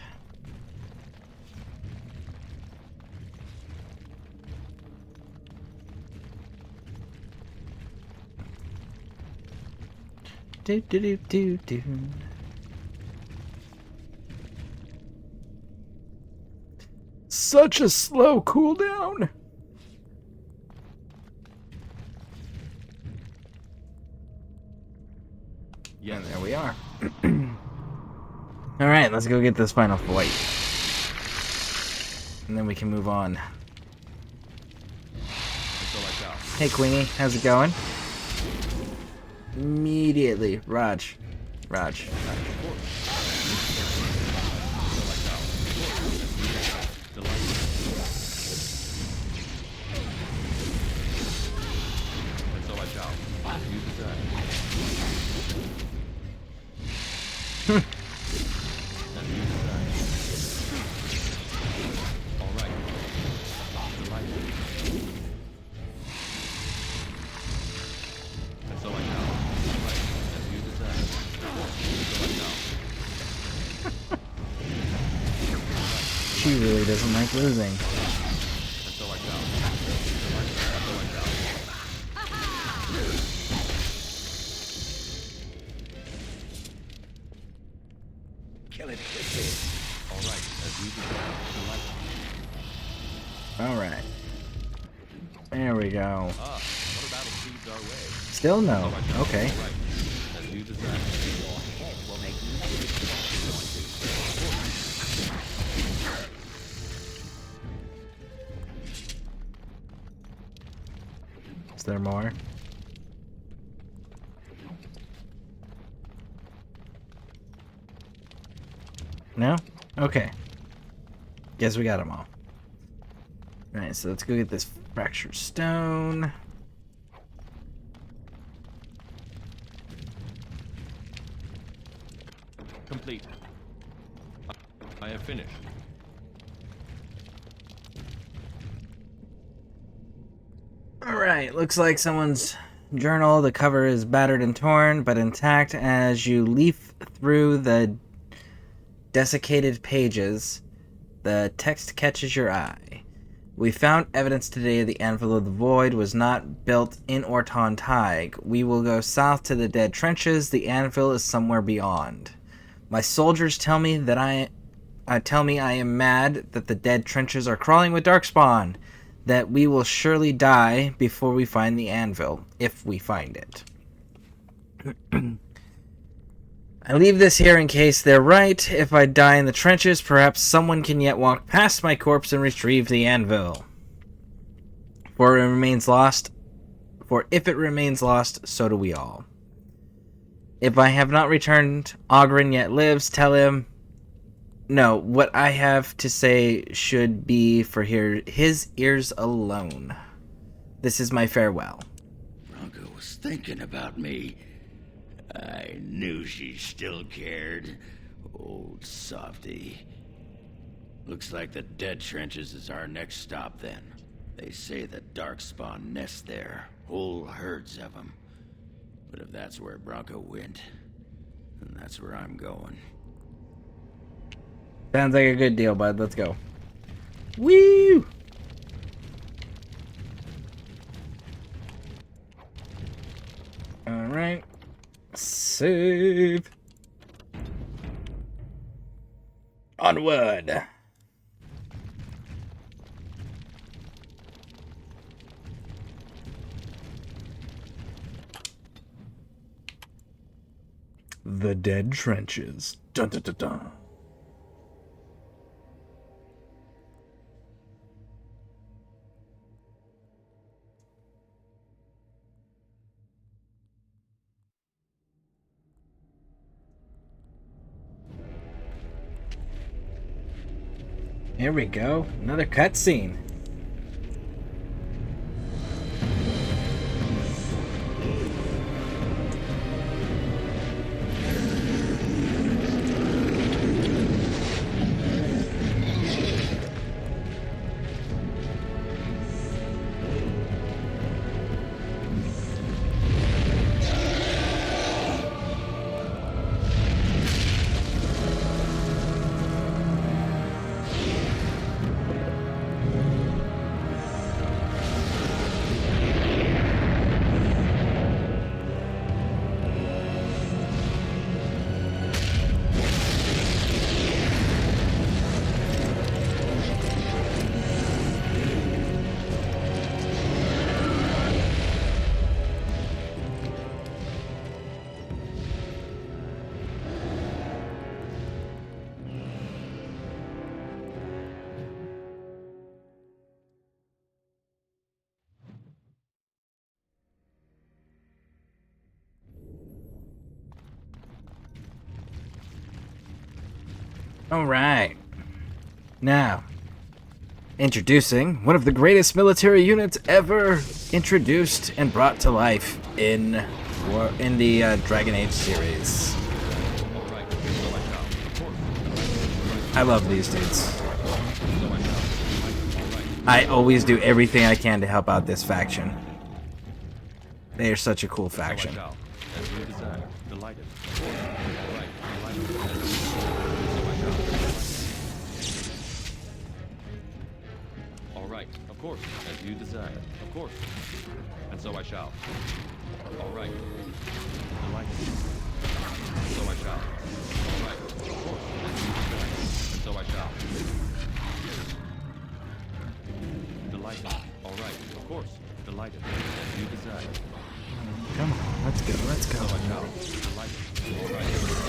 Speaker 1: Do do do do do. Such a slow cooldown.
Speaker 4: Yes.
Speaker 1: And there we are. All right, let's go get this final fight, and then we can move on.
Speaker 4: And so I shall.
Speaker 1: Hey, Queenie, how's it going? Immediately, Raj.
Speaker 4: Of course. So I shall. Of course. Delighted. And so I shall. As you desire. As you desire. All right. Delighted. And so I shall. All right. As you desire. So I shall.
Speaker 1: She really doesn't like losing.
Speaker 4: And so I shall. Delighted. So I shall.
Speaker 3: Kill it quickly.
Speaker 4: All right. As you desire. Delighted.
Speaker 1: All right. There we go.
Speaker 4: What a battle speeds our way.
Speaker 1: Still no.
Speaker 4: So I shall.
Speaker 1: Okay.
Speaker 4: All right. As you desire.
Speaker 3: Your head will make
Speaker 1: Is there more? No? Okay. Guess we got them all. Alright, so let's go get this fractured stone.
Speaker 4: Complete. I have finished.
Speaker 1: Alright, looks like someone's journal. The cover is battered and torn, but intact. As you leaf through the desiccated pages, the text catches your eye. We found evidence today the Anvil of the Void was not built in Orton Tig. We will go south to the dead trenches. The Anvil is somewhere beyond. My soldiers tell me that I am mad that the dead trenches are crawling with darkspawn. That we will surely die before we find the Anvil, if we find it. I leave this here in case they're right. If I die in the trenches, perhaps someone can yet walk past my corpse and retrieve the Anvil. For if it remains lost, so do we all. If I have not returned, Ogren yet lives, tell him... No, what I have to say should be for his ears alone. This is my farewell.
Speaker 3: Bronco was thinking about me. I knew she still cared. Old softy. Looks like the dead trenches is our next stop then. They say the darkspawn nest there. Whole herds of them. But if that's where Bronco went, then that's where I'm going.
Speaker 1: Sounds like a good deal, bud. Let's go. Woo! Alright. Save. Onward. The dead trenches. Dun dun dun dun. Here we go. Another cutscene. Alright. Now, introducing one of the greatest military units ever introduced and brought to life in the Dragon Age series. I love these dudes. I always do everything I can to help out this faction. They are such a cool faction.
Speaker 4: All right, of course, as you desire. Of course. And so I shall. All right. Delighted. And so I shall. All right, of course, as you desire. And so I shall. Delighted. All right, of course. Delighted. As you desire.
Speaker 1: Come on, let's go, let's go.
Speaker 4: So I shall. Delighted. All right. As you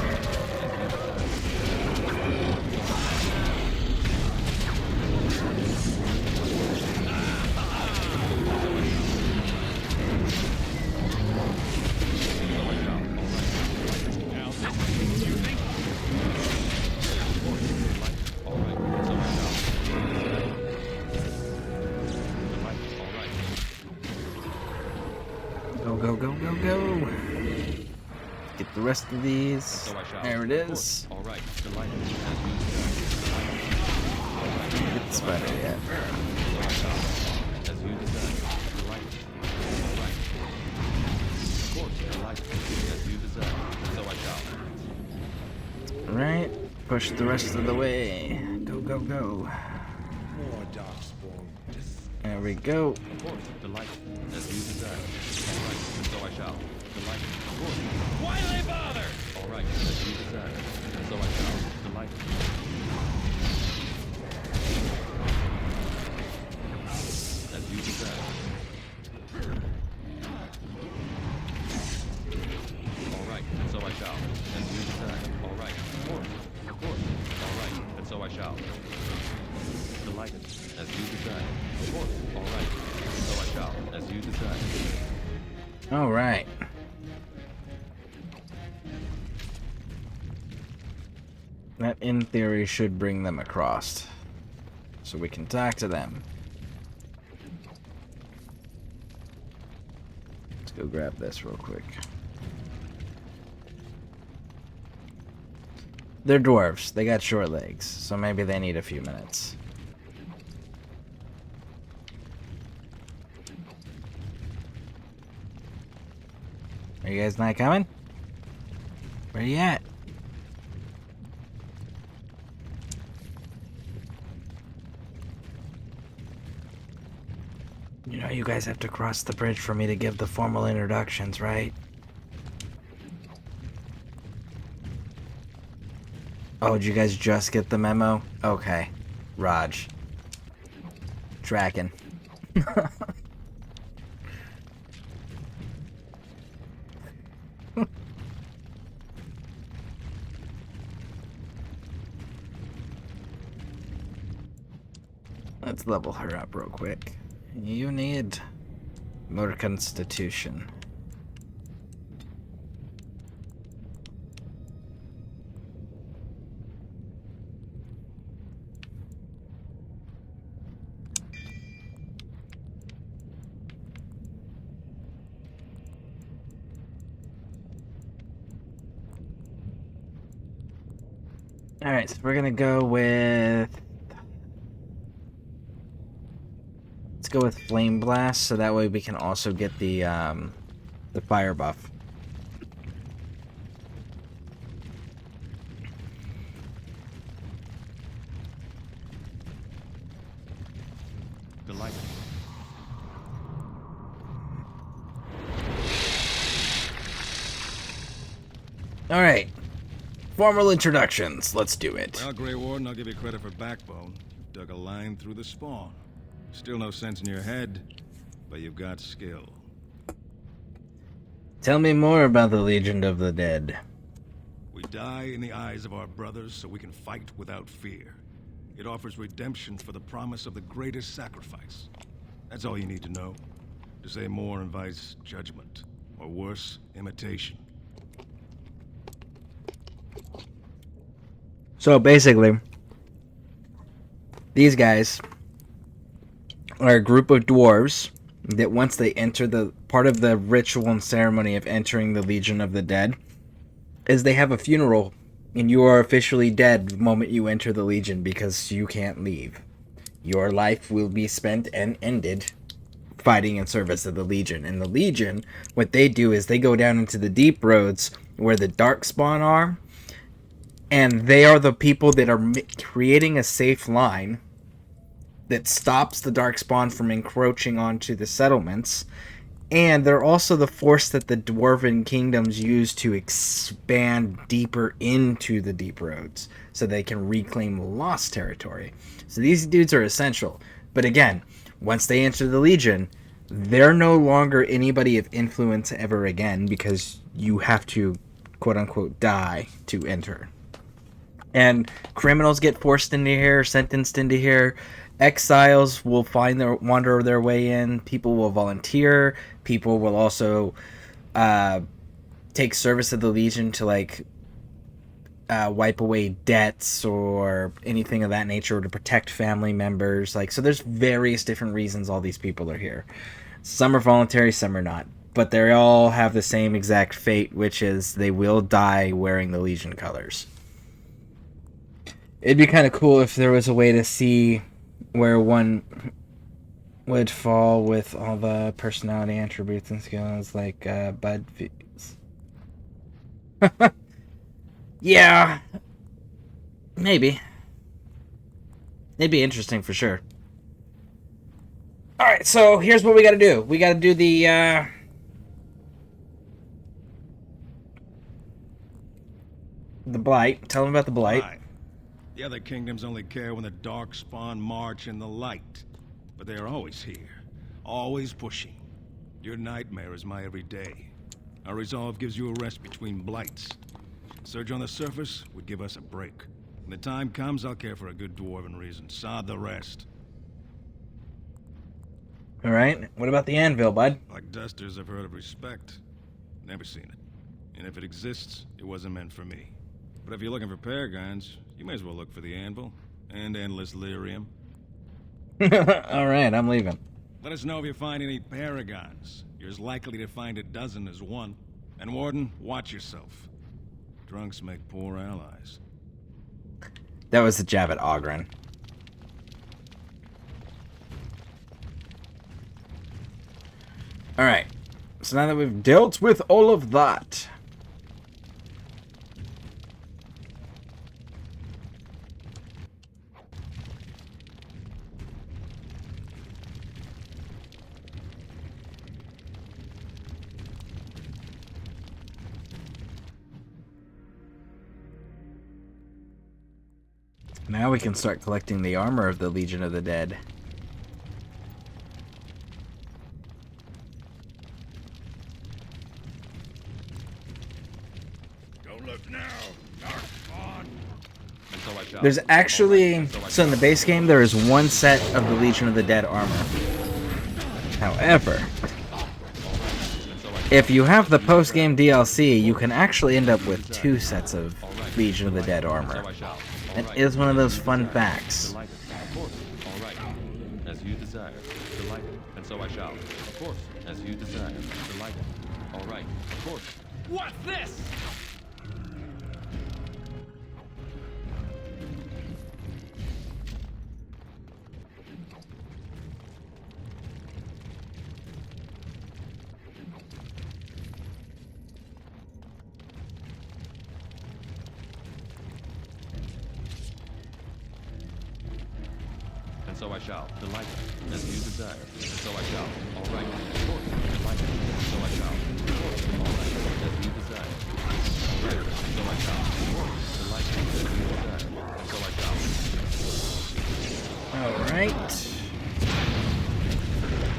Speaker 1: Go, go, go, go, go. Get the rest of these.
Speaker 4: So I shall.
Speaker 1: There it
Speaker 4: Of
Speaker 1: is.
Speaker 4: course. All right. Delighted. As you
Speaker 1: Get the spider yet.
Speaker 4: As you desire. Delighted. All right. Of course. Delighted. As you desire. So I shall.
Speaker 1: Alright, push the rest of the way. Go, go, go.
Speaker 8: More darkspawn.
Speaker 1: There we go.
Speaker 4: Of course. Delighted. As you desire. All right. And so I shall. Delighted. Of course. Why do they bother? All right. As you desire. And so I shall. Delighted. As you desire. All right. And so I shall. As you desire. All right. Of course. Of course. All right. And so I shall. Delighted. As you desire. Of course. All right. And so I shall. As you desire.
Speaker 1: Alright. That, in theory, should bring them across. So we can talk to them. Let's go grab this real quick. They're dwarves. They got short legs, so maybe they need a few minutes. Are you guys not coming? Where you at? You know you guys have to cross the bridge for me to give the formal introductions, right? Oh, did you guys just get the memo? Okay. Raj. Tracking. Let's level her up real quick. You need more constitution. Alright, so we're gonna go with... Let's go with Flame Blast, so that way we can also get the fire buff.
Speaker 4: Delighted.
Speaker 1: Alright. Formal introductions. Let's do it.
Speaker 9: Well, Grey Warden, I'll give you credit for backbone. Dug a line through the spawn. Still no sense in your head, but you've got skill.
Speaker 1: Tell me more about the Legion of the Dead.
Speaker 9: We die in the eyes of our brothers so we can fight without fear. It offers redemption for the promise of the greatest sacrifice. That's all you need to know. To say more invites judgment, or worse, imitation.
Speaker 1: So basically, these guys are a group of dwarves that once they enter the part of the ritual and ceremony of entering the Legion of the Dead is they have a funeral, and you are officially dead the moment you enter the Legion because you can't leave. Your life will be spent and ended fighting in service of the Legion. And the Legion, what they do is they go down into the deep roads where the Darkspawn are, and they are the people that are creating a safe line that stops the Darkspawn from encroaching onto the settlements. And they're also the force that the Dwarven kingdoms use to expand deeper into the deep roads so they can reclaim lost territory. So these dudes are essential. But again, once they enter the Legion, they're no longer anybody of influence ever again because you have to, quote-unquote, die to enter. And criminals get forced into here, sentenced into here. Exiles will wander their way in. People will volunteer. People will also take service of the Legion to wipe away debts or anything of that nature, or to protect family members. So there's various different reasons all these people are here. Some are voluntary, some are not. But they all have the same exact fate, which is they will die wearing the Legion colors. It'd be kind of cool if there was a way to see where one would fall with all the personality attributes and skills, like Bud. Yeah, maybe. It'd be interesting for sure. All right, so here's what we got to do. We got to do the blight. Tell them about the blight.
Speaker 9: Right. The other kingdoms only care when the Darkspawn march in the light. But they are always here. Always pushing. Your nightmare is my everyday. Our resolve gives you a rest between blights. Surge on the surface would give us a break. When the time comes, I'll care for a good dwarven reason. Sod the rest.
Speaker 1: Alright, what about the anvil, bud?
Speaker 9: Like dusters, I've heard of respect. Never seen it. And if it exists, it wasn't meant for me. But if you're looking for paragons, you may as well look for the anvil. And endless lyrium.
Speaker 1: Alright, I'm leaving.
Speaker 9: Let us know if you find any paragons. You're as likely to find a dozen as one. And Warden, watch yourself. Drunks make poor allies.
Speaker 1: That was the jab at Ogren. Alright, so now that we've dealt with all of that, now we can start collecting the armor of the Legion of the Dead.
Speaker 2: Don't look now, Darkspawn.
Speaker 4: And so I shall.
Speaker 1: There's actually, so in the base game, there is one set of the Legion of the Dead armor. However, if you have the post-game DLC, you can actually end up with 2 sets of Legion of the Dead armor. That is one of those fun facts.
Speaker 4: Delighted. Of course. All right. As you desire. Delighted. And so I shall. Of course. As you desire. Delighted. All right. Of course.
Speaker 10: What's this?
Speaker 4: And so I shall. Delighted. As you desire. And so I shall. All right. Of course. Delighted. And so I shall. Of course. All right. As you desire. All right. And so I shall. Of course. Delighted. As you desire. And so I shall.
Speaker 1: Alright.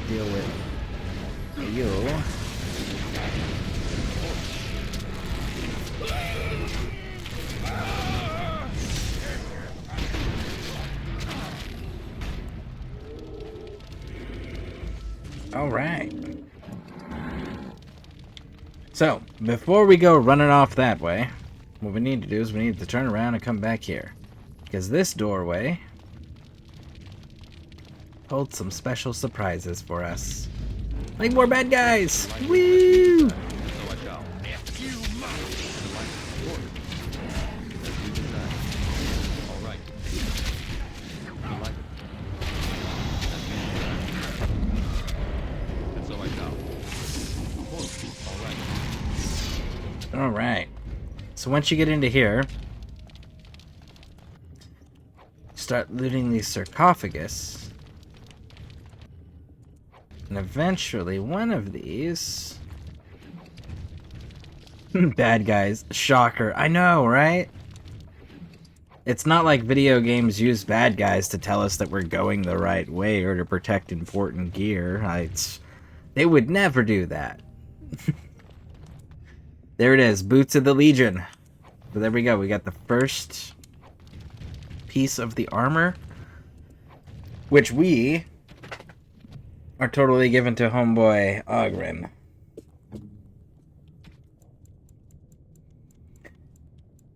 Speaker 1: Deal with you. Alright. So, before we go running off that way, what we need to do is we need to turn around and come back here. Because this doorway holds some special surprises for us. Like more bad guys! Woo!
Speaker 4: So I shall. If you must. Of course. As you desire. All right. Delighted. As you desire. And so I shall. Of course. All right.
Speaker 1: Alright. So once you get into here, start looting the sarcophagus. And eventually one of these... bad guys. Shocker. I know, right? It's not like video games use bad guys to tell us that we're going the right way or to protect important gear. They would never do that. There it is. Boots of the Legion. So there we go. We got the first piece of the armor, which we are totally given to homeboy Ogren.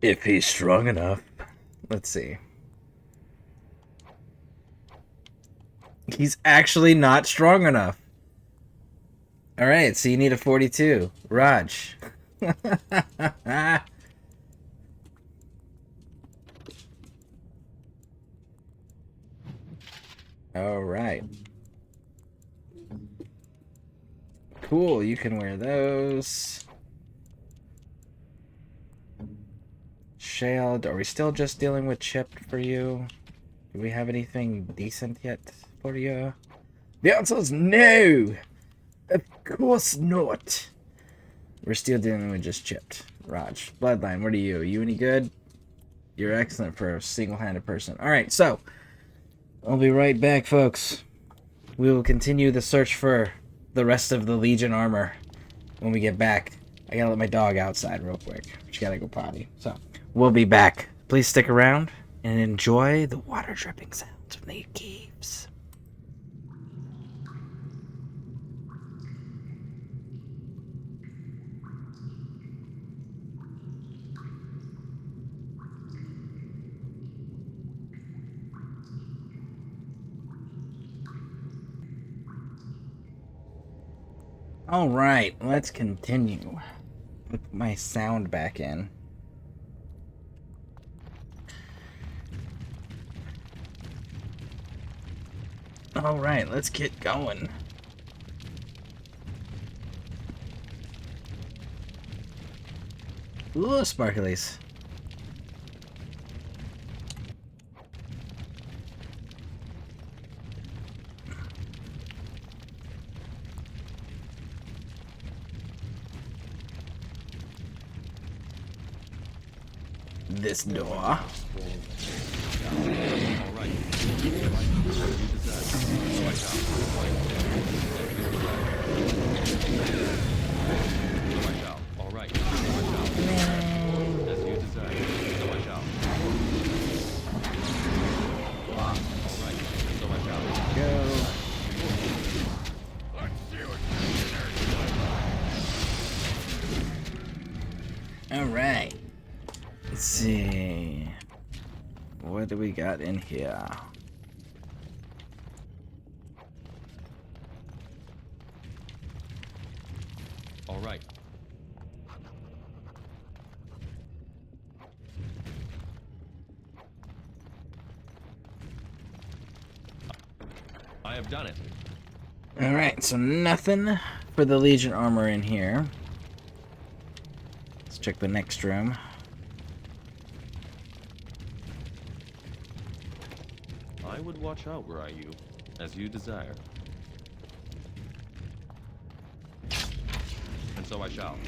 Speaker 1: If he's strong enough. Let's see. He's actually not strong enough. Alright, so you need a 42. Raj. Alright. Cool, you can wear those. Shelled, are we still just dealing with chipped for you? Do we have anything decent yet for you? The answer is no! Of course not! We're still dealing with just chipped. Raj, Bloodline, what are you? Are you any good? You're excellent for a single-handed person. Alright, so I'll be right back, folks. We will continue the search for the rest of the Legion armor when we get back. I gotta let my dog outside real quick. She gotta go potty. So, we'll be back. Please stick around and enjoy the water dripping sounds from the caves. Alright, let's continue. Put my sound back in. Alright, let's get going. Ooh, sparklies. This door.
Speaker 4: All right. So I shall. All right. As you desire. So I shall. All right. So I shall.
Speaker 1: Go. Alright. Let's see. What do we got in here?
Speaker 4: All right. I have done it.
Speaker 1: Alright, so nothing for the Legion armor in here. Let's check the next room.
Speaker 4: I would watch out, were I you, as you desire. And so I shall. And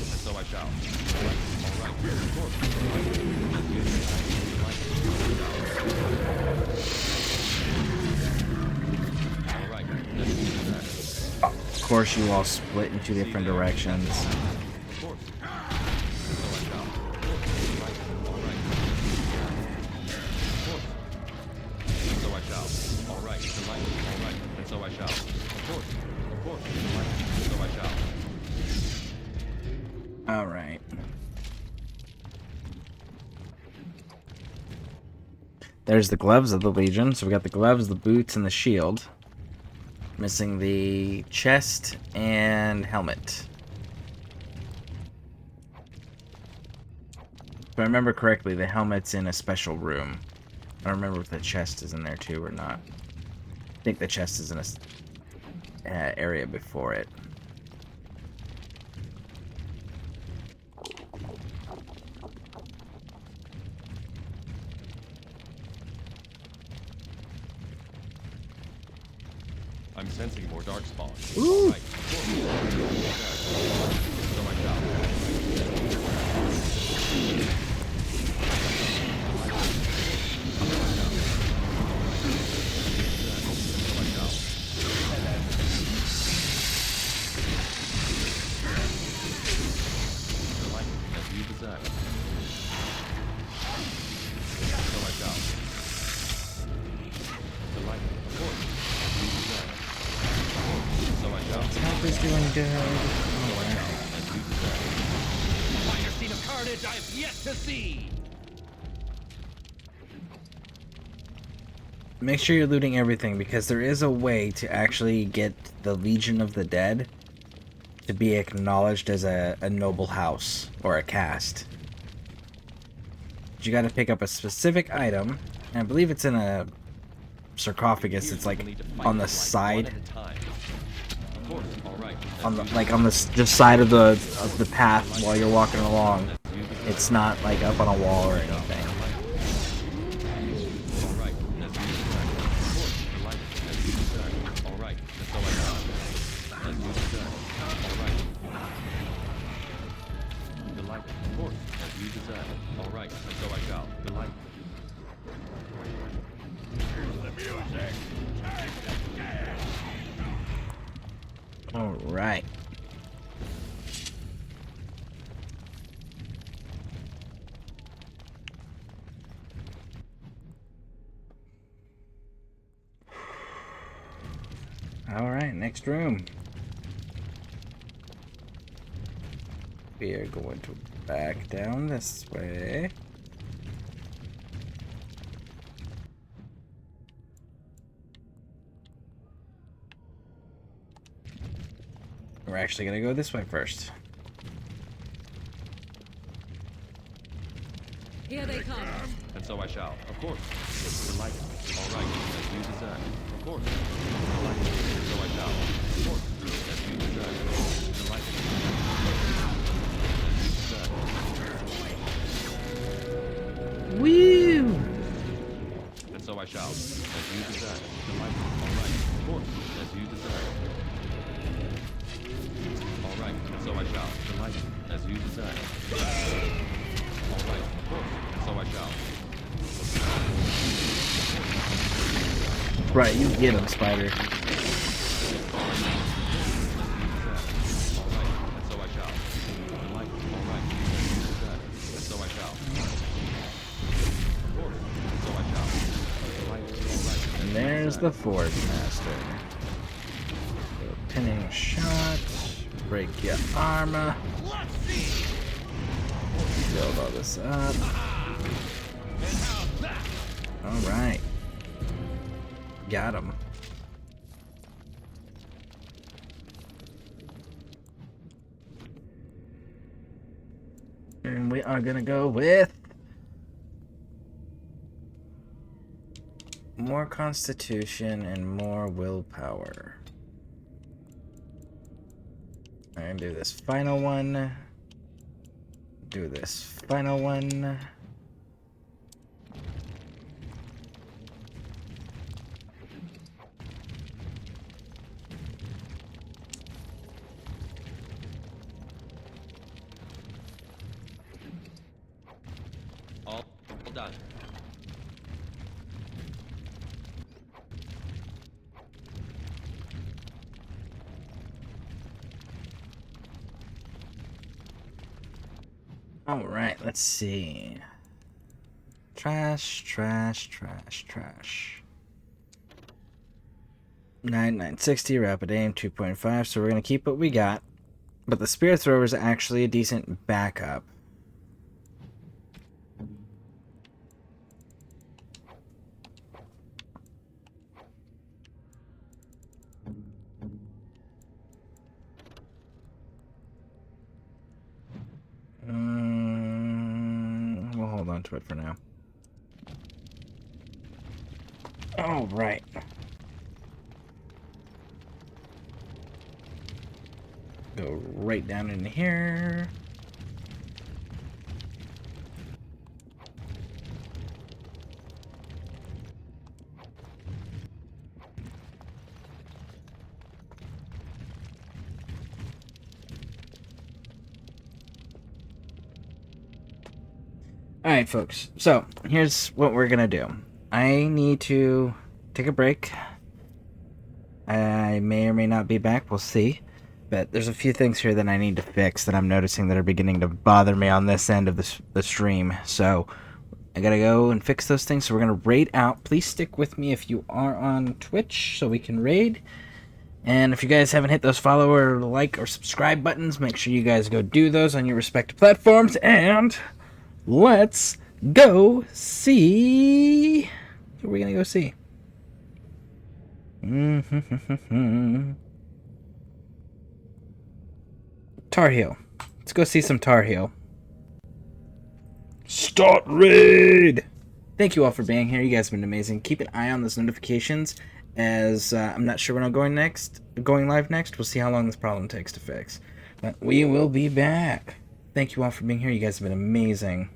Speaker 4: so I shall. All right. Of course. As you desire. All right. As you desire.
Speaker 1: Of course, you all split in two different directions.
Speaker 4: Of course. And so I shall. Right. All right. Of course. And so I shall. All right. Delighted. All right. And so I shall. Of course. Of course. Delighted. And so I shall.
Speaker 1: Alright. There's the gloves of the Legion. So we got the gloves, the boots, and the shield. Missing the chest and helmet. If I remember correctly, the helmet's in a special room. I don't remember if the chest is in there too or not. I think the chest is in a area before it.
Speaker 4: I'm sensing more dark spawns.
Speaker 1: Ooh.
Speaker 4: Right. So I shall. Delight as you desire. So I shall. Delight, of course, as you desire. So I shall.
Speaker 1: Health is doing good.
Speaker 4: As you desire.
Speaker 10: Finer scene of carnage I have yet to see!
Speaker 1: Make sure you're looting everything, because there is a way to actually get the Legion of the Dead to be acknowledged as a noble house or a caste. But you got to pick up a specific item, and I believe it's in a sarcophagus. It's like on the side,
Speaker 4: Of course, all right.
Speaker 1: on the just side of the path while you're walking along. It's not like up on a wall or anything.
Speaker 4: All right, as you desire. Of course, delight as you desire. All right, and so I shall. As you desire. All right. Delight, of course, as you desire. All right, and so I shall. Delight.
Speaker 1: All right. All right, next room. We are going to back down this way. We're actually going to go this way first.
Speaker 6: Here they come.
Speaker 4: And so I shall. Of course. Delight. All right, as you desire. Of course. Delight. And so I shall. Of course. As you desire. Delight. As you desire.
Speaker 1: Woo!
Speaker 4: And so I shall. As you desire. Delight. All right. Of course. As you desire. All right. And so I shall. Delight. As you desire. All right. Of course. And so I shall.
Speaker 1: Right, you get him, Spider.
Speaker 4: All right. And so I shall. Delight. All right. As you desire. And so I shall. Of course. And so I shall. Delight. All right.
Speaker 1: And there's the Forge Master. Pinning shot. Break your armor. Build all this up. Alright. Got him. And we are gonna go with more constitution and more willpower. I'm gonna do this final one. Do this final one.
Speaker 4: All done.
Speaker 1: All right, let's see. Trash, trash, trash, trash. 960, rapid aim, 2.5. So we're going to keep what we got. But the Spear Thrower is actually a decent backup. hold on to it for now. All right. Go right down in here. Alright, folks. So, here's what we're gonna do. I need to take a break. I may or may not be back. We'll see. But there's a few things here that I need to fix that I'm noticing that are beginning to bother me on this end of the stream. So, I gotta go and fix those things. So, we're gonna raid out. Please stick with me if you are on Twitch so we can raid. And if you guys haven't hit those follow or like or subscribe buttons, make sure you guys go do those on your respective platforms. And let's go see. Who are we gonna go see? Tar Heel. Let's go see some Tar Heel. Start raid! Thank you all for being here. You guys have been amazing. Keep an eye on those notifications, as I'm not sure when I'm going live next. We'll see how long this problem takes to fix. But we will be back. Thank you all for being here. You guys have been amazing.